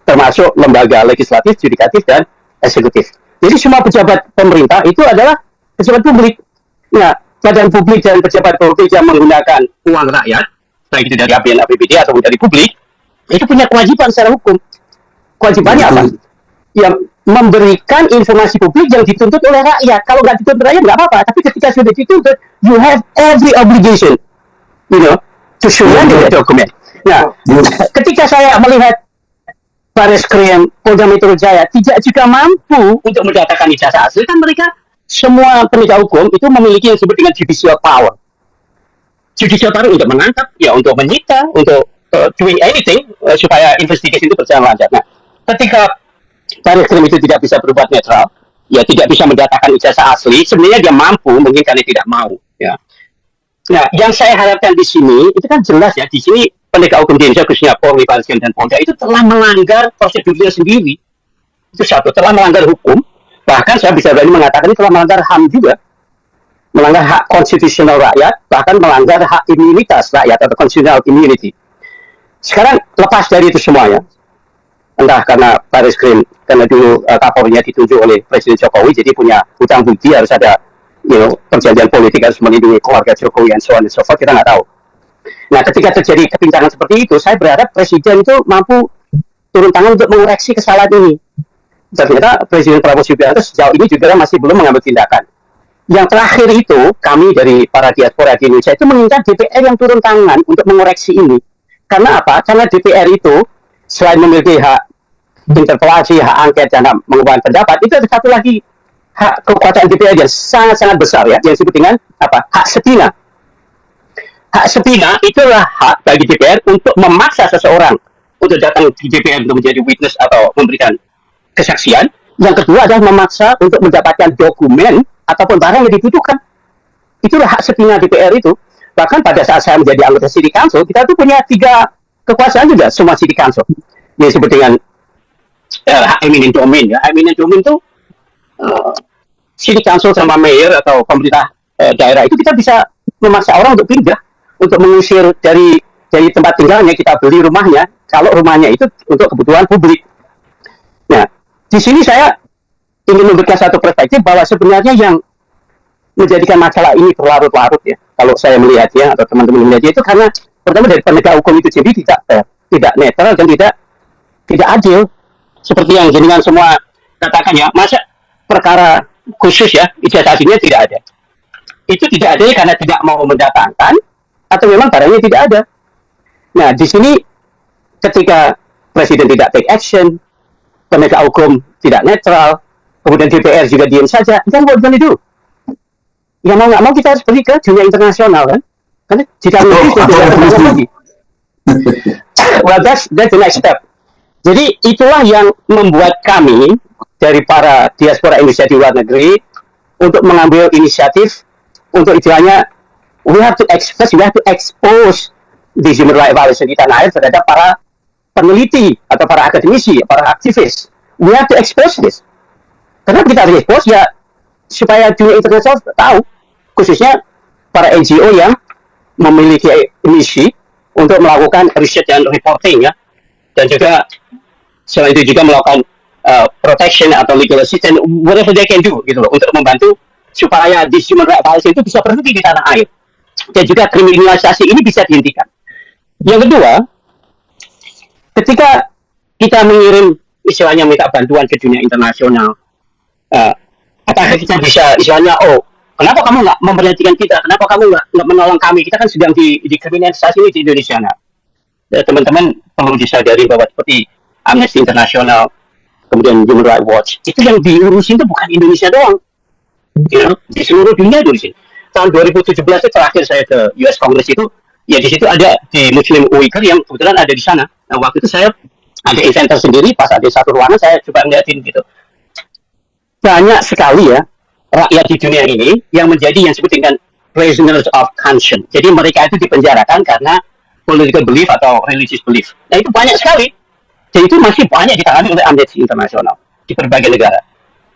termasuk lembaga legislatif, yudikatif, dan eksekutif. Jadi semua pejabat pemerintah itu adalah pejabat publik. Nah, badan publik dan pejabat publik yang menggunakan uang rakyat, baik itu dari APBN, APBD ataupun dari publik, itu punya kewajiban secara hukum. Kewajibannya apa? Yang memberikan informasi publik yang dituntut oleh rakyat. Kalau nggak dituntut rakyat nggak apa-apa, tapi ketika sudah dituntut, you have every obligation, to surrender the document. Nah, ketika saya melihat Bareskrim Polda Metro Jaya tidak juga mampu untuk mendatangkan ijazah asli, kan mereka semua penegak hukum itu memiliki yang disebut dengan judicial power. Judicial power untuk menangkap, ya untuk menyita, untuk doing anything supaya investigasi itu berjalan lancar. Nah, ketika Bareskrim itu tidak bisa berbuat netral, ya tidak bisa mendatangkan ijazah asli, sebenarnya dia mampu, mungkin karena tidak mau. Ya. Nah, yang saya harapkan di sini itu kan jelas ya, di sini penegak hukum di Indonesia khususnya Polri, Bareskrim dan Polda itu telah melanggar prosedurnya sendiri. Itu satu, telah melanggar hukum. Bahkan saya bisa berani mengatakan ini telah melanggar HAM juga, melanggar hak konstitusional rakyat, bahkan melanggar hak imunitas rakyat atau constitutional immunity. Sekarang lepas dari itu semuanya, entah karena Bareskrim, karena dulu Kapolrinya ditunjuk oleh Presiden Jokowi, jadi punya hutang budi, harus ada perjanjian politik, harus melindungi keluarga Jokowi dan so on and so forth, kita nggak tahu. Nah, ketika terjadi kepincangan seperti itu, saya berharap Presiden itu mampu turun tangan untuk mengoreksi kesalahan ini. Ternyata Presiden Prabowo Subianto sejauh ini juga masih belum mengambil tindakan. Yang terakhir itu, kami dari para diaspora di Indonesia itu menginginkan DPR yang turun tangan untuk mengoreksi ini. Karena apa? Karena DPR itu selain memiliki hak interpelasi, hak angket, dan hak mengubahkan pendapat, itu ada satu lagi hak kekuasaan DPR yang sangat-sangat besar ya, yang disebut dengan apa? Hak subpoena. Hak subpoena itulah hak bagi DPR untuk memaksa seseorang untuk datang di DPR untuk menjadi witness atau memberikan kesaksian. Yang kedua adalah memaksa untuk mendapatkan dokumen ataupun barang yang dibutuhkan. Itulah hak subpoena DPR itu. Bahkan pada saat saya menjadi anggota City Council, kita tuh punya 3 kekuasaan juga semua City Council. Yang disebut dengan hak eminent domain ya. Eminent domain itu City Council sama mayor atau pemerintah daerah itu kita bisa memaksa orang untuk pindah, untuk mengusir dari tempat tinggalnya, kita beli rumahnya kalau rumahnya itu untuk kebutuhan publik. Nah, di sini saya ingin memberikan satu perspektif bahwa sebenarnya yang menjadikan masalah ini berlarut-larut ya, kalau saya melihatnya atau teman-teman melihatnya itu karena pertama dari penegak hukum itu sendiri tidak netral dan tidak adil, seperti yang jenengan semua katakan ya. Masa perkara khusus ya, ijazah aslinya tidak ada, itu tidak ada karena tidak mau mendatangkan atau memang barangnya tidak ada. Nah, di sini ketika Presiden tidak take action, penegak hukum tidak netral, kemudian DPR juga diam saja, then what gonna do? Ya mau nggak mau kita harus pergi ke dunia internasional kan? Karena jika lebih sudah tidak termasuk lagi. Well, that's the next step. Jadi itulah yang membuat kami dari para diaspora Indonesia di luar negeri untuk mengambil inisiatif untuk istilahnya we have to expose the human rights violation di tanah air terhadap para peneliti atau para akademisi, para aktivis. We have to expose this. Kenapa kita harus expose ya? Supaya dunia internasional tahu, khususnya para NGO yang memiliki misi untuk melakukan riset dan reporting ya, dan juga selain itu juga melakukan protection atau legal assistance, whatever they can do gitu loh, untuk membantu supaya di human rights violation itu bisa berhenti di tanah air dan juga kriminalisasi ini bisa dihentikan. Yang kedua, ketika kita mengirim istilahnya minta bantuan ke dunia internasional, apakah kita bisa istilahnya kenapa kamu nggak memperhatikan kita, kenapa kamu nggak menolong kami, kita kan sedang dikriminalisasi ini di Indonesia. Nah, teman-teman perlu disadari bahwa seperti Amnesty International, kemudian Human Rights Watch, itu yang diurusin itu bukan Indonesia doang, di seluruh dunia diurusin. Tahun 2017 itu terakhir saya ke US Congress itu, ya di situ ada di Muslim Uyghur yang kebetulan ada di sana. Nah, waktu itu saya ada event tersendiri, pas ada satu ruangan saya coba ngeliatin gitu. Banyak sekali ya rakyat di dunia ini yang menjadi yang disebut dengan prisoners of conscience. Jadi mereka itu dipenjarakan karena political belief atau religious belief. Nah, itu banyak sekali. Dan itu masih banyak ditangani oleh Amnesty International di berbagai negara.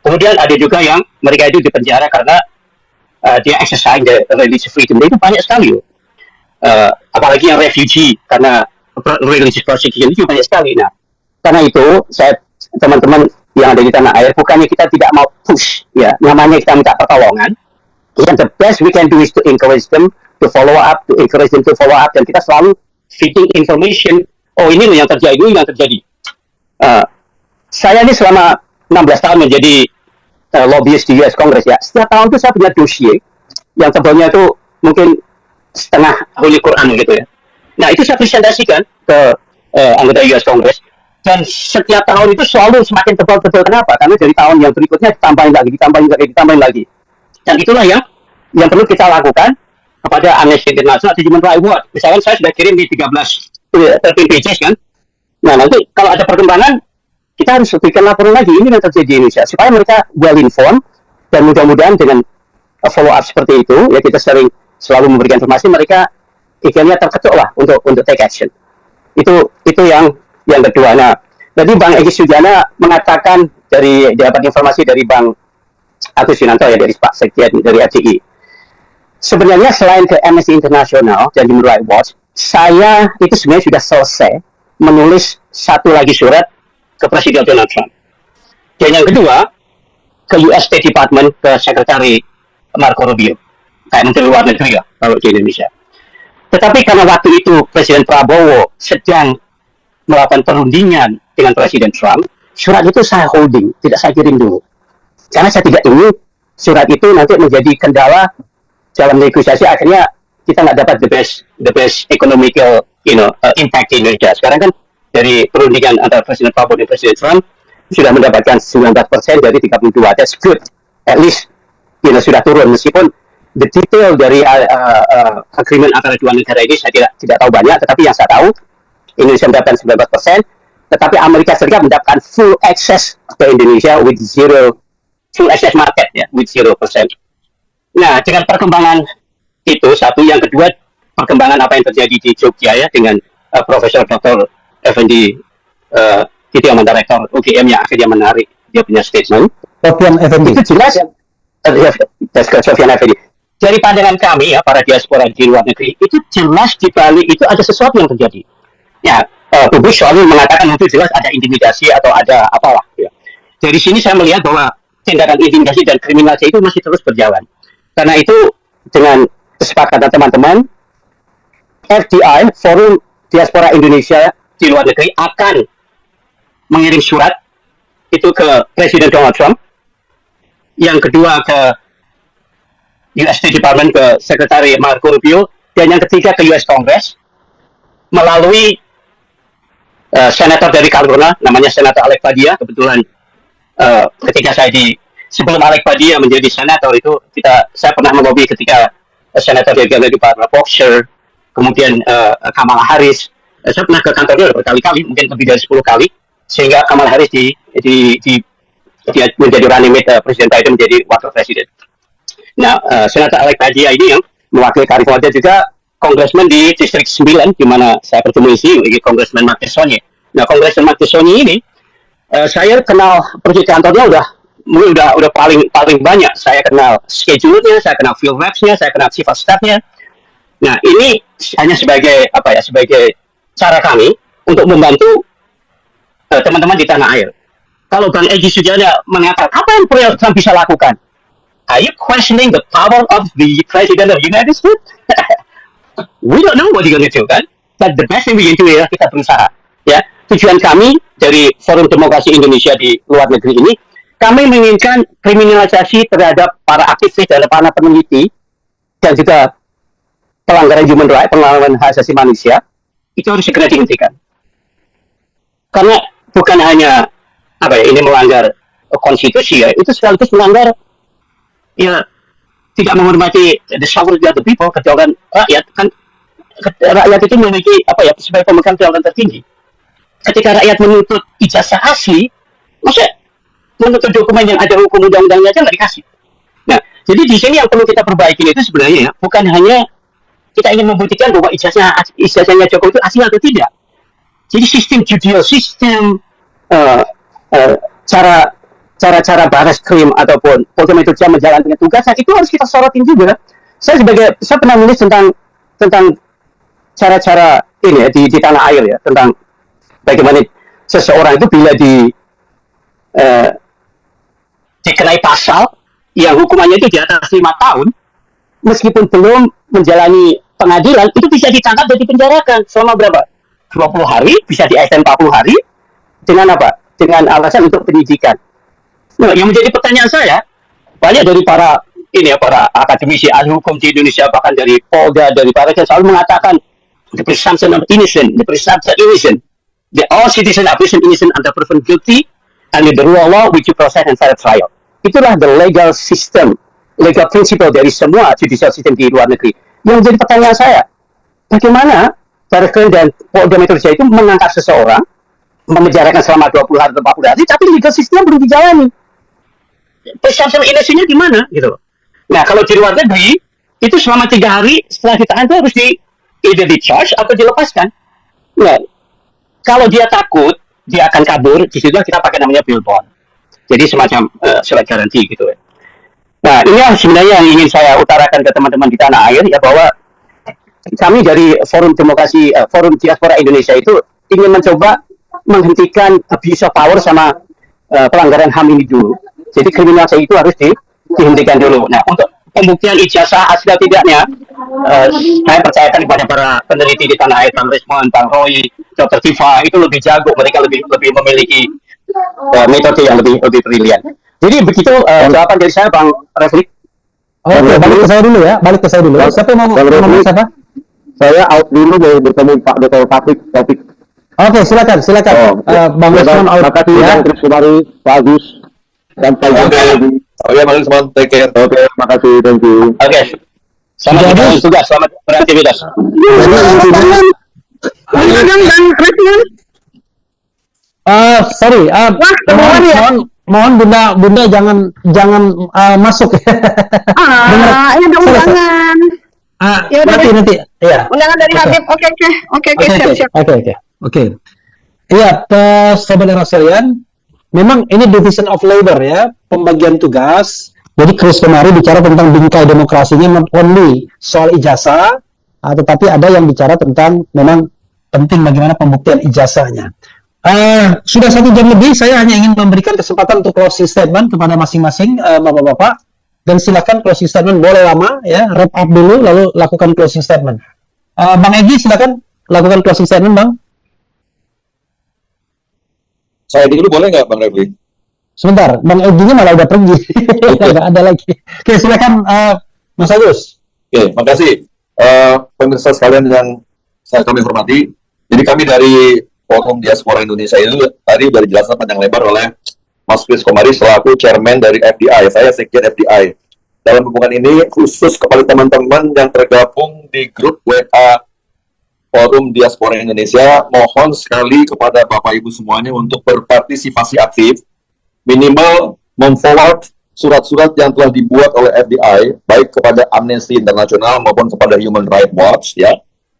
Kemudian ada juga yang mereka itu dipenjara karena dia exercise the religious freedom. Dan itu banyak sekali. Apalagi yang refugee karena religious persecution itu banyak sekali. Nah, karena itu saya teman-teman yang ada di tanah air, bukannya kita tidak mau push, ya, namanya kita minta pertolongan. And the best we can do is to encourage them to follow up, dan kita selalu feeding information oh ini loh yang terjadi, ini yang terjadi. Saya ini selama 16 tahun menjadi lobbyist di US Congress ya. Setiap tahun itu saya punya dossier yang tebalnya itu mungkin setengah Holy Quran gitu ya. Nah itu saya presentasikan ke anggota US Congress, dan setiap tahun itu selalu semakin tebal-tebal. Kenapa? Karena dari tahun yang berikutnya ditambahin lagi. Dan itulah yang perlu kita lakukan kepada Amnesty International atau Human Rights Watch. Misalkan saya sudah kirim di 13 pages kan. Nah nanti kalau ada perkembangan, kita harus berikan laporan lagi, ini yang terjadi di Indonesia, supaya mereka well informed, dan mudah-mudahan dengan follow up seperti itu ya, kita selalu memberikan informasi, mereka ikannya terketuk lah untuk take action. Itu yang kedua. Nah, jadi Bang Egy Sujana mengatakan dapat informasi dari Bang Agus Yunanto ya, dari Pak Sekjen dari ACI. Sebenarnya selain ke Amnesty International dan Human Rights Watch, saya itu sebenarnya sudah selesai menulis satu lagi surat ke Presiden Donald Trump. Dan yang kedua, ke US State Department, ke Sekretari Marco Rubio, kayak Menteri Luar Negeri ya, kalau di Indonesia. Tetapi karena waktu itu Presiden Prabowo sedang melakukan perundingan dengan Presiden Trump, surat itu saya holding, tidak saya kirim dulu. Karena saya tidak ingin surat itu nanti menjadi kendala dalam negosiasi, akhirnya kita nggak dapat the best economical impact di Indonesia. Sekarang kan dari perundingan antara Presiden Prabowo dan Presiden Trump sudah mendapatkan 19% dari 32. That's good. At least sudah turun, meskipun the detail dari agreement antara dua negara ini saya tidak tahu banyak, tetapi yang saya tahu Indonesia mendapatkan 19%, tetapi Amerika Serikat mendapatkan full access ke Indonesia with full access market ya, with 0%. Nah, dengan perkembangan itu satu, yang kedua perkembangan apa yang terjadi di Jogja ya, dengan Profesor Dr. Effendi itu yang direktur UGM yang akhirnya menarik dia punya statement. Sofian Effendi. Itu jelas Sofian Effendi. Dari pandangan kami ya, para diaspora di luar negeri, itu jelas di balik itu ada sesuatu yang terjadi. Ya, publik selalu mengatakan itu jelas ada intimidasi atau ada apalah. Ya. Dari sini saya melihat bahwa tindakan intimidasi dan kriminalisasi itu masih terus berjalan. Karena itu dengan kesepakatan teman-teman, FDI, Forum Diaspora Indonesia di luar negeri, akan mengirim surat itu ke Presiden Donald Trump, yang kedua ke US State Department, ke Sekretari Marco Rubio, dan yang ketiga ke US Congress melalui senator dari California, namanya Senator Alec Padilla. Kebetulan ketika saya sebelum Alec Padilla menjadi senator itu, saya pernah melobi ketika senator dari Barbara Boxer, kemudian Kamala Harris. Saya pernah ke kantornya berkali-kali, mungkin lebih dari 10 kali, sehingga Kamala Harris dia menjadi running mate Presiden Biden menjadi wakil presiden. Nah, Senator Alec Padilla ini yang mewakili California, juga Congressman di Distrik 9, di mana saya bertemu di sini, Congressman Mark Tessoni. Nah, Congressman Mark Tessoni ini, saya kenal pergi kantornya udah paling banyak. Saya kenal schedule-nya, saya kenal field reps-nya, saya kenal chief of staff-nya. Nah, ini hanya sebagai cara kami untuk membantu teman-teman di tanah air. Kalau Bang Egy Sujana mengatakan apa yang Trump bisa lakukan, are you questioning the power of the President of the United States? We don't know what he's going to do, kan? But the best thing we can do ya, kita berusaha. Ya, tujuan kami dari Forum Demokrasi Indonesia di luar negeri ini, kami menginginkan kriminalisasi terhadap para aktivis dan para peneliti dan juga pelanggaran human rights, pelanggaran hak asasi manusia, itu harus segera dihentikan. Karena bukan hanya ini melanggar konstitusi ya, itu sekaligus melanggar ya, tidak menghormati the sovereignty of the people, kedaulatan rakyat. Kan rakyat itu memiliki sebagai pemegang kedaulatan tertinggi. Ketika rakyat menuntut ijazah asli, masa menuntut dokumen yang ada hukum undang-undangnya aja nggak dikasih. Nah, jadi di sini yang perlu kita perbaiki itu sebenarnya ya, bukan hanya kita ingin membuktikan bahwa ijazahnya Jokowi itu asli atau tidak. Jadi sistem judicial, sistem cara baris krim ataupun polda metro jaya menjalankan tugasnya itu harus kita sorotin juga. Saya pernah menulis tentang cara-cara ini ya di tanah air ya, tentang bagaimana seseorang itu bila dikenai pasal yang hukumannya itu di atas 5 tahun, meskipun belum menjalani pengadilan, itu bisa ditangkap dan dipenjarakan selama berapa? 20 hari, bisa di extend 40 hari, dengan apa? Dengan alasan untuk penyidikan. Nah, yang menjadi pertanyaan saya, banyak dari para para akademisi ahli hukum di Indonesia, bahkan dari Polda, dari para yang selalu mengatakan the presumption of innocent, the presumption innocent, the all citizens are presumed innocent until proven guilty, and with the rule of law, which you process and fair trial. Itulah the legal system, legal principle dari semua judicial system di luar negeri. Yang menjadi pertanyaan saya, bagaimana Barreskrim dan Polda Metro Jaya itu mengangkat seseorang, memenjarakan selama 20 hari atau 40 hari, tapi legal system belum dijalani. Presumption innocent-nya gimana gitu. Nah, kalau di luar negeri itu selama 3 hari setelah ditahan itu harus either di charge atau dilepaskan. Nah, kalau dia takut dia akan kabur, di situ kita pakai namanya bail bond. Jadi semacam surat garansi gitu. Nah, ini sebenarnya yang ingin saya utarakan ke teman-teman di tanah air ya, bahwa kami dari Forum Demokrasi, Forum Diaspora Indonesia itu ingin mencoba menghentikan abuse of power sama pelanggaran HAM ini dulu. Jadi kriminalisasi itu harus dihentikan dulu. Nah, untuk pembuktian ijazah asli atau tidaknya, saya percayakan kepada para peneliti di tanah air, Bang Resmond, Bang Roy, Dr. Tifa, itu lebih jago, mereka lebih memiliki metode yang lebih brilian. Jadi begitu jawaban dari saya, Bang Refli. Oke, balik ke saya dulu ya. Siapa yang mau ngomong, siapa? Saya out dulu mau bertemu Pak Dr. Taufik. Oke, silakan. Bang Resmond out. Makasih ya, Chris Kumari, Pak Agus, dan Pak Agus. Oke, Bang Lisman, take care. Oke, makasih, thank you. Oke. Selamat bertugas juga, selamat beraktivitas. Sorry, mohon Bunda jangan masuk. Ini ada undangan. Ya udah Nanti. Iya. Undangan dari Habib. Oke, siap. Oke. Iya, saudara sekalian, memang ini division of labor ya, pembagian tugas. Jadi Chris kemarin bicara tentang bingkai demokrasinya, not only soal ijazah, tetapi ada yang bicara tentang memang penting bagaimana pembuktian ijazahnya. Sudah 1 jam lebih, saya hanya ingin memberikan kesempatan untuk closing statement kepada masing-masing bapak-bapak, dan silakan closing statement boleh lama ya, wrap up dulu lalu lakukan closing statement. Bang Egy silakan lakukan closing statement, Bang. Saya dulu boleh nggak, Bang Refli? Sebentar, Bang Egy-nya malah udah pergi. Nggak ada lagi. Oke, silakan Mas Agus. Oke, makasih. Pemirsa sekalian yang kami hormati, jadi kami dari Forum Diaspora Indonesia itu tadi sudah dijelaskan panjang lebar oleh Mas Chris Komari selaku chairman dari FDI. Saya sekjen FDI. Dalam hubungan ini khusus kepada teman-teman yang tergabung di grup WA Forum Diaspora Indonesia, mohon sekali kepada Bapak Ibu semuanya untuk berpartisipasi aktif, minimal memforward surat-surat yang telah dibuat oleh FDI, baik kepada Amnesty International maupun kepada Human Rights Watch, ya.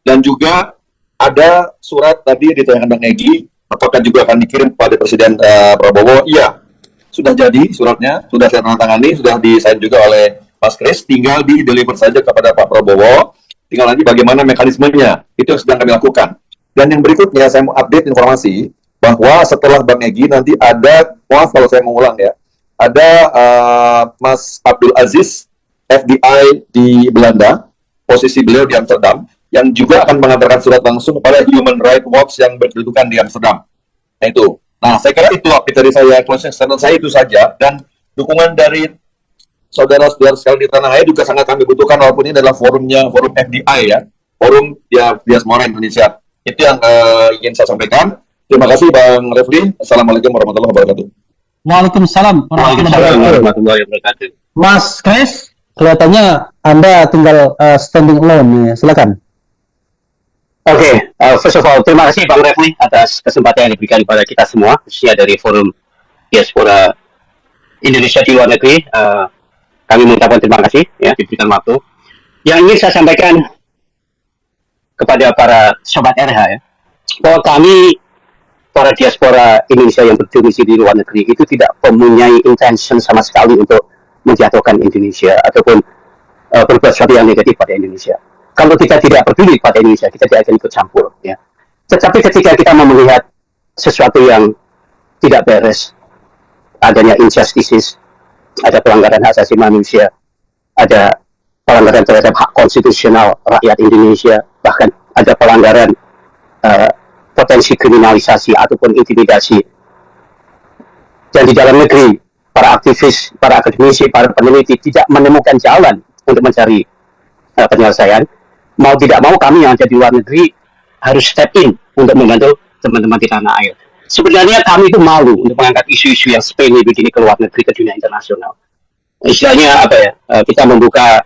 Dan juga ada surat tadi ditanyakan Bang Egy, apakah juga akan dikirim kepada Presiden Prabowo? Iya, sudah jadi suratnya, sudah saya tangani, sudah disign juga oleh Mas Kris, tinggal di-deliver saja kepada Pak Prabowo, tinggal nanti bagaimana mekanismenya, itu yang sedang kami lakukan. Dan yang berikutnya, saya mau update informasi, bahwa setelah Bang Egy nanti ada, maaf kalau saya mengulang ya, ada Mas Abdul Aziz, FDI di Belanda, posisi beliau di Amsterdam, yang juga akan mengantarkan surat langsung kepada Human Rights Watch yang berkedudukan di Amsterdam. Nah itu. Nah, saya kira itu update dari saya, closing statement saya itu saja, dan dukungan dari saudara-saudara sekalian di tanah air juga sangat kami butuhkan, walaupun ini adalah forum FDI ya, Forum Diaspora Indonesia. Itu yang ingin saya sampaikan. Terima kasih Bang Refli. Assalamualaikum warahmatullahi wabarakatuh. Waalaikumsalam warahmatullahi wabarakatuh. Mas Kris, kelihatannya Anda tinggal standing alone ya. Silakan. Oke, first of all, terima kasih Bang Refli atas kesempatan yang diberikan kepada kita semua, khususnya dari Forum Diaspora Indonesia di luar negeri. Kami mengucapkan terima kasih ya diberikan waktu. Yang ingin saya sampaikan kepada para sobat RH ya, bahwa kami para diaspora Indonesia yang berdomisili di luar negeri itu tidak mempunyai intention sama sekali untuk menjatuhkan Indonesia ataupun berbuat sesuatu yang negatif pada Indonesia. Kalau kita tidak peduli pada Indonesia, kita tidak akan ikut campur. Ya. Tetapi ketika kita melihat sesuatu yang tidak beres, adanya injustices, ada pelanggaran hak asasi manusia, ada pelanggaran terhadap hak konstitusional rakyat Indonesia, bahkan ada pelanggaran potensi kriminalisasi ataupun intimidasi. Dan di dalam negeri, para aktivis, para akademisi, para peneliti tidak menemukan jalan untuk mencari penyelesaian. Mau tidak mau kami yang ada di luar negeri harus step in untuk membantu teman-teman di tanah air. Sebenarnya kami itu malu untuk mengangkat isu-isu yang sepele begini ke luar negeri, ke dunia internasional. Istilahnya apa ya? Kita membuka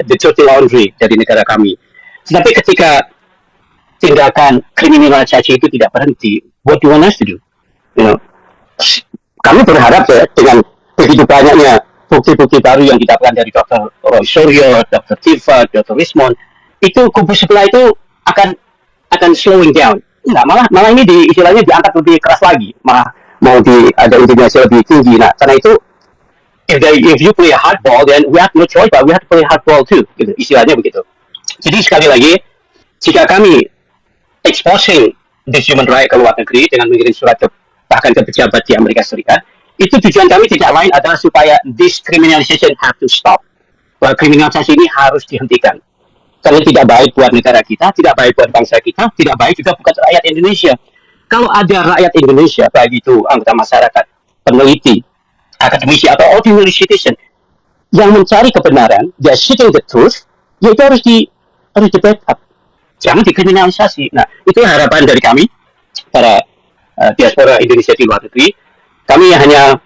the dirty laundry dari negara kami. Tetapi ketika tindakan kriminalisasi itu tidak berhenti, what do you want us to do? You know, kami berharap ya dengan begitu banyaknya bukti-bukti baru yang didapatkan dari Dr. Roy Suryo, Dr. Tirva, Dr. Rismond, itu kubu sebelah itu akan slowing down. Enggak, malah ini istilahnya diangkat lebih keras lagi, malah mau ada intimidasi lebih tinggi. Nah, karena itu if you play hardball, then we have no choice, but we have to play hardball too, gitu, istilahnya begitu. Jadi sekali lagi, jika kami exposing this human right ke luar negeri dengan mengirim surat bahkan ke pejabat di Amerika Serikat, itu tujuan kami tidak lain adalah supaya this criminalization have to stop. Bahwa kriminalisasi ini harus dihentikan. Karena tidak baik buat negara kita, tidak baik buat bangsa kita, tidak baik juga buat rakyat Indonesia. Kalau ada rakyat Indonesia, baik itu anggota masyarakat, peneliti, akademisi, atau ordinary citizen, yang mencari kebenaran, dia seeking the truth, ya itu harus di backup. Jangan dikriminalisasi. Nah, itu harapan dari kami, para diaspora Indonesia di luar negeri. Kami hanya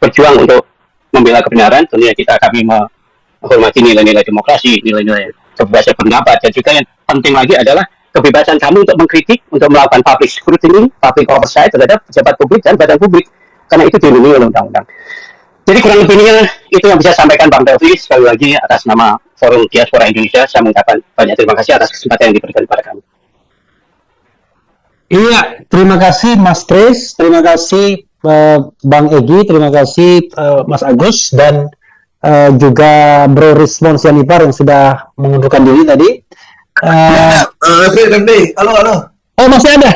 berjuang untuk membela kebenaran, tentunya kami menghormati nilai-nilai demokrasi, nilai-nilai kebebasan pendapat, dan juga yang penting lagi adalah kebebasan kami untuk mengkritik, untuk melakukan public scrutiny, public oversight terhadap pejabat publik dan badan publik, karena itu dilindungi oleh undang-undang. Jadi kurang lebihnya itu yang bisa sampaikan Bang Telvi. Sekali lagi atas nama Forum Diaspora Indonesia, saya mengucapkan banyak terima kasih atas kesempatan yang diberikan kepada kami. Iya, terima kasih Mas Kris, terima kasih Bang Egy, terima kasih Mas Agus, dan juga Bro Rismond Sianipar yang sudah mengundurkan diri tadi. Refri, halo. Oh, masih ada?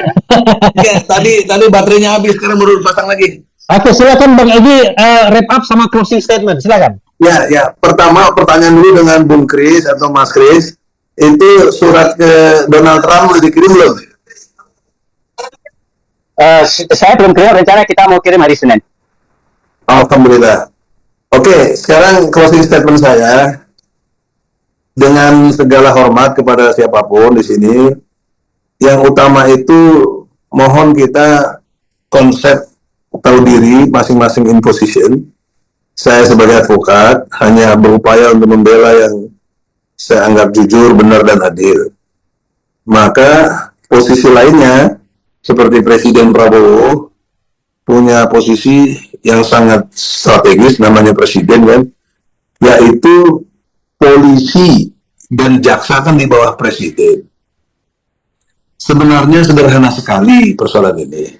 Ya, tadi baterainya habis, sekarang baru pasang lagi. Oke, silakan Bang Egy wrap up sama closing statement, silakan. Ya. Pertama, pertanyaan dulu dengan Bung Kris atau Mas Kris. Itu surat ke Donald Trump udah dikirim belum? Saya belum kirim, rencana kita mau kirim hari Senin. Alhamdulillah. Oke, sekarang closing statement saya. Dengan segala hormat kepada siapapun di sini, yang utama itu mohon kita konsep tahu diri masing-masing in position. Saya sebagai advokat hanya berupaya untuk membela yang saya anggap jujur, benar, dan adil. Maka posisi lainnya seperti Presiden Prabowo punya posisi yang sangat strategis, namanya presiden kan, yaitu polisi dan jaksa kan di bawah presiden. Sebenarnya sederhana sekali persoalan ini.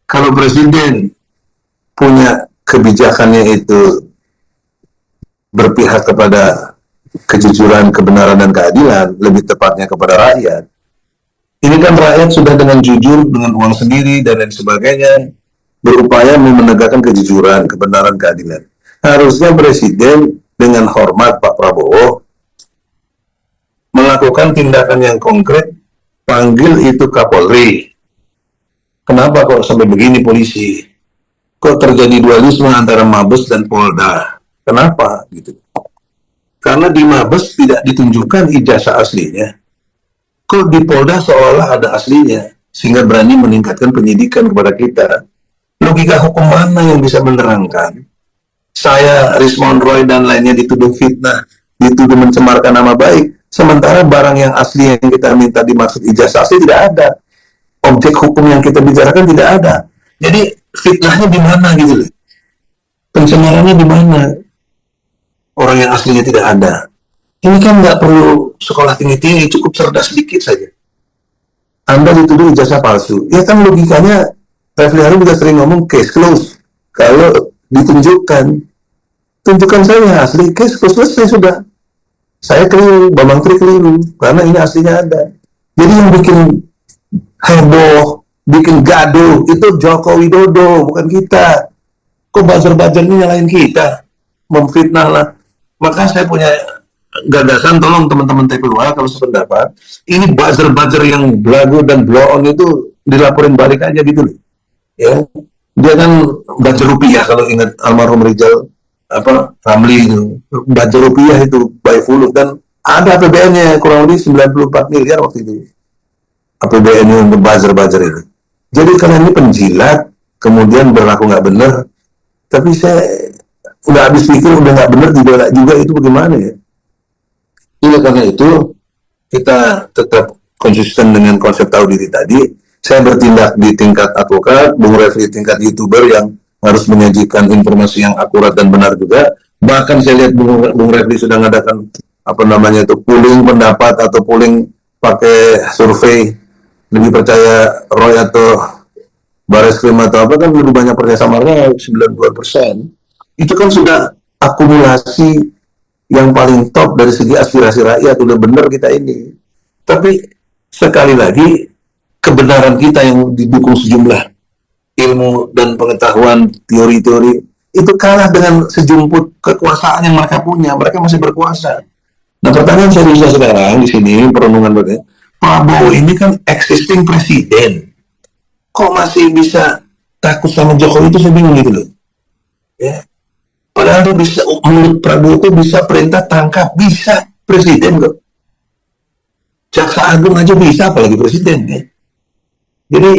Kalau presiden punya kebijakannya itu berpihak kepada kejujuran, kebenaran, dan keadilan, lebih tepatnya kepada rakyat. Ini kan rakyat sudah dengan jujur, dengan uang sendiri, dan lain sebagainya, berupaya menegakkan kejujuran, kebenaran, keadilan. Harusnya presiden dengan hormat Pak Prabowo melakukan tindakan yang konkret, panggil itu Kapolri. Kenapa kok sampai begini polisi? Kok terjadi dualisme antara Mabes dan Polda? Kenapa? Gitu. Karena di Mabes tidak ditunjukkan ijazah aslinya. Kok di Polda seolah ada aslinya, sehingga berani meningkatkan penyidikan kepada kita. Logika hukum mana yang bisa menerangkan? Saya, Rismond Roy, dan lainnya dituduh fitnah, dituduh mencemarkan nama baik, sementara barang yang asli yang kita minta dimaksud ijazah asli tidak ada. Objek hukum yang kita bicarakan tidak ada. Jadi fitnahnya di mana gitu loh? Pencemarannya di mana? Orang yang aslinya tidak ada. Ini kan nggak perlu sekolah tinggi-tinggi, cukup cerdas sedikit saja. Anda dituduh ijazah palsu. Ya kan logikanya, Refli Harun juga sering ngomong case close. Kalau ditunjukkan, tunjukkan saya asli, case close, selesai sudah. Saya keliru, Bambang Tri keliru, karena ini aslinya ada. Jadi yang bikin heboh, bikin gaduh, itu Joko Widodo, bukan kita. Kok buzzer-buzzer ini nyalain kita? Memfitnah lah. Maka saya punya gagasan, tolong teman-teman TPWA kalau sependapat, ini buzzer-buzzer yang belagu dan blow on itu dilaporin balik aja gitu loh. Ya, dia kan buzzer rupiah kalau ingat almarhum Rizal family itu, buzzer rupiah itu by full, dan ada APBN-nya kurang lebih 94 miliar waktu itu. APBN-nya untuk buzzer-buzzer itu. Jadi kalian ini penjilat, kemudian berlaku nggak benar, tapi saya udah habis pikir udah nggak benar juga itu bagaimana ya? Oleh karena itu, kita tetap konsisten dengan konsep tahu diri tadi. Saya bertindak di tingkat advokat, Bung Refli di tingkat YouTuber yang harus menyajikan informasi yang akurat dan benar juga. Bahkan saya lihat Bung Refli sudah mengadakan polling pendapat atau polling pakai survei, lebih percaya Roy atau Bareskrim atau apa, kan lebih banyak percaya sama Roy, 92%. Itu kan sudah akumulasi yang paling top dari segi aspirasi rakyat, udah benar kita ini. Tapi sekali lagi, kebenaran kita yang didukung sejumlah ilmu dan pengetahuan teori-teori itu kalah dengan sejumput kekuasaan yang mereka punya. Mereka masih berkuasa. Nah, pertanyaan seriusnya sekarang di sini perenungan berarti, Prabowo ini kan existing presiden, kok masih bisa takut sama Jokowi? Itu saya bingung gitu loh. Ya. Padahal itu bisa, menurut Prabowo itu bisa perintah tangkap, bisa presiden kok. Jaksa Agung aja bisa, apalagi presiden ya. Jadi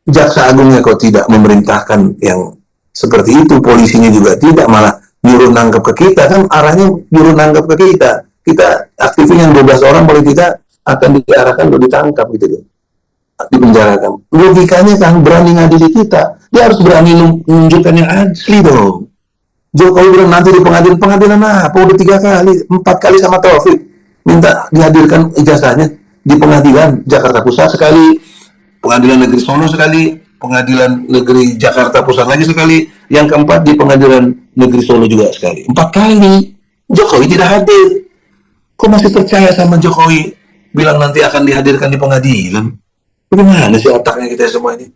Jaksa Agungnya kok tidak memerintahkan yang seperti itu, polisinya juga tidak, malah nyuruh nangkep ke kita, kan arahnya nyuruh nangkep ke kita. Kita aktifin yang 12 orang, boleh kita akan diarahkan untuk ditangkap gitu loh, dipenjarakan. Logikanya kan berani ngadili kita, dia harus berani menunjukkan yang asli dong. Jokowi bilang nanti di pengadilan apa? Udah 3 kali, 4 kali sama Taufik minta dihadirkan ijazahnya di pengadilan Jakarta Pusat sekali, pengadilan negeri Solo sekali, pengadilan negeri Jakarta Pusat lagi sekali, yang keempat di pengadilan negeri Solo juga sekali. 4 kali Jokowi tidak hadir. Kok masih percaya sama Jokowi bilang nanti akan dihadirkan di pengadilan? Bagaimana sih otaknya kita semua ini?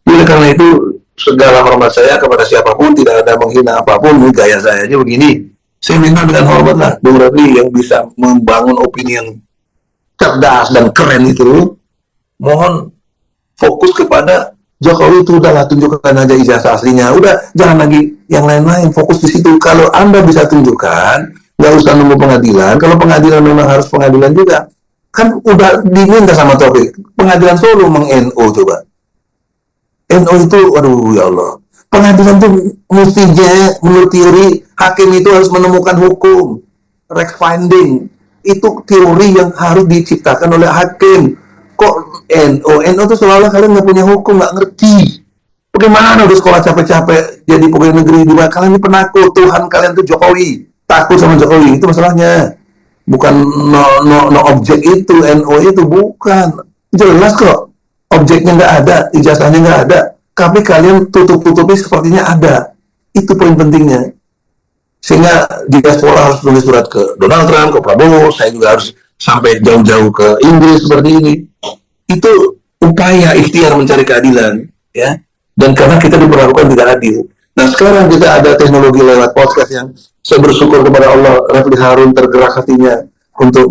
Oleh karena itu, segala hormat saya kepada siapapun, tidak ada menghina apapun, ini gaya saya aja begini. Saya minta dengan hormat lah Bung Refli yang bisa membangun opini yang cerdas dan keren itu, mohon fokus kepada Jokowi itu, udahlah tunjukkan aja ijazah aslinya, udah jangan lagi yang lain-lain, fokus di situ. Kalau Anda bisa tunjukkan, nggak usah nunggu pengadilan. Kalau pengadilan memang harus pengadilan juga, kan udah diminta sama Taufik, pengadilan Solo meng-NO coba. NO itu, aduh ya Allah, pengadilan itu mestinya menurut teori hakim itu harus menemukan hukum, fact finding, itu teori yang harus diciptakan oleh hakim. Kok NO itu seolah-olah kalian nggak punya hukum, nggak ngerti. Bagaimana udah sekolah capek-capek jadi pegawai negeri, di kalian ini penakut, Tuhan kalian itu Jokowi, takut sama Jokowi, itu masalahnya. Bukan no objek itu, NO itu bukan, jelas kok. Objeknya nggak ada, ijazahnya nggak ada, tapi kalian tutup-tutupi sepertinya ada. Itu poin pentingnya. Sehingga di diaspora harus tulis surat ke Donald Trump, ke Prabowo, saya juga harus sampai jauh-jauh ke Inggris seperti ini. Itu upaya ikhtiar mencari keadilan, ya. Dan karena kita diperlakukan tidak adil. Nah sekarang kita ada teknologi lewat podcast yang saya bersyukur kepada Allah, Refli Harun tergerak hatinya untuk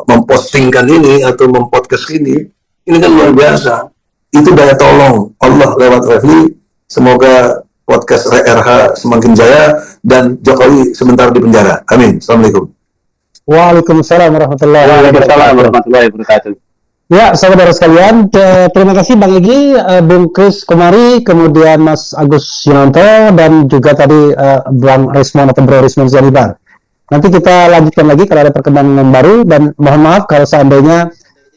mempostingkan ini atau mempodcast ini. Ini kan luar biasa. Itu daya tolong Allah lewat Refli. Semoga podcast RH semakin jaya dan Jokowi sebentar di penjara. Amin. Assalamualaikum. Waalaikumsalam warahmatullahi wabarakatuh. Ya, saudara sekalian, terima kasih Bang Egy, Bung Kris Komari, kemudian Mas Agus Yunanto, dan juga tadi Bang Rismon atau Bro Rismon Zanibar. Nanti kita lanjutkan lagi kalau ada perkembangan baru, dan mohon maaf kalau seandainya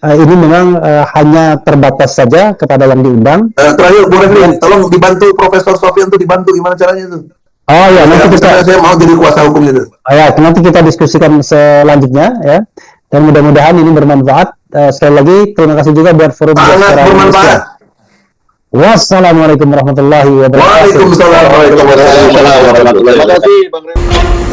ini memang hanya terbatas saja kepada yang diundang. Terakhir, boleh tolong dibantu Profesor Sofian tuh, dibantu gimana caranya itu? Oh ya, nanti saya mau jadi kuasa hukum gitu. Ya, nanti kita diskusikan selanjutnya ya. Dan mudah-mudahan ini bermanfaat. Sekali lagi terima kasih juga buat forum Diaspora Indonesia. Wassalamualaikum warahmatullahi wabarakatuh. Waalaikumsalam warahmatullahi wabarakatuh. Terima kasih Bang Refli.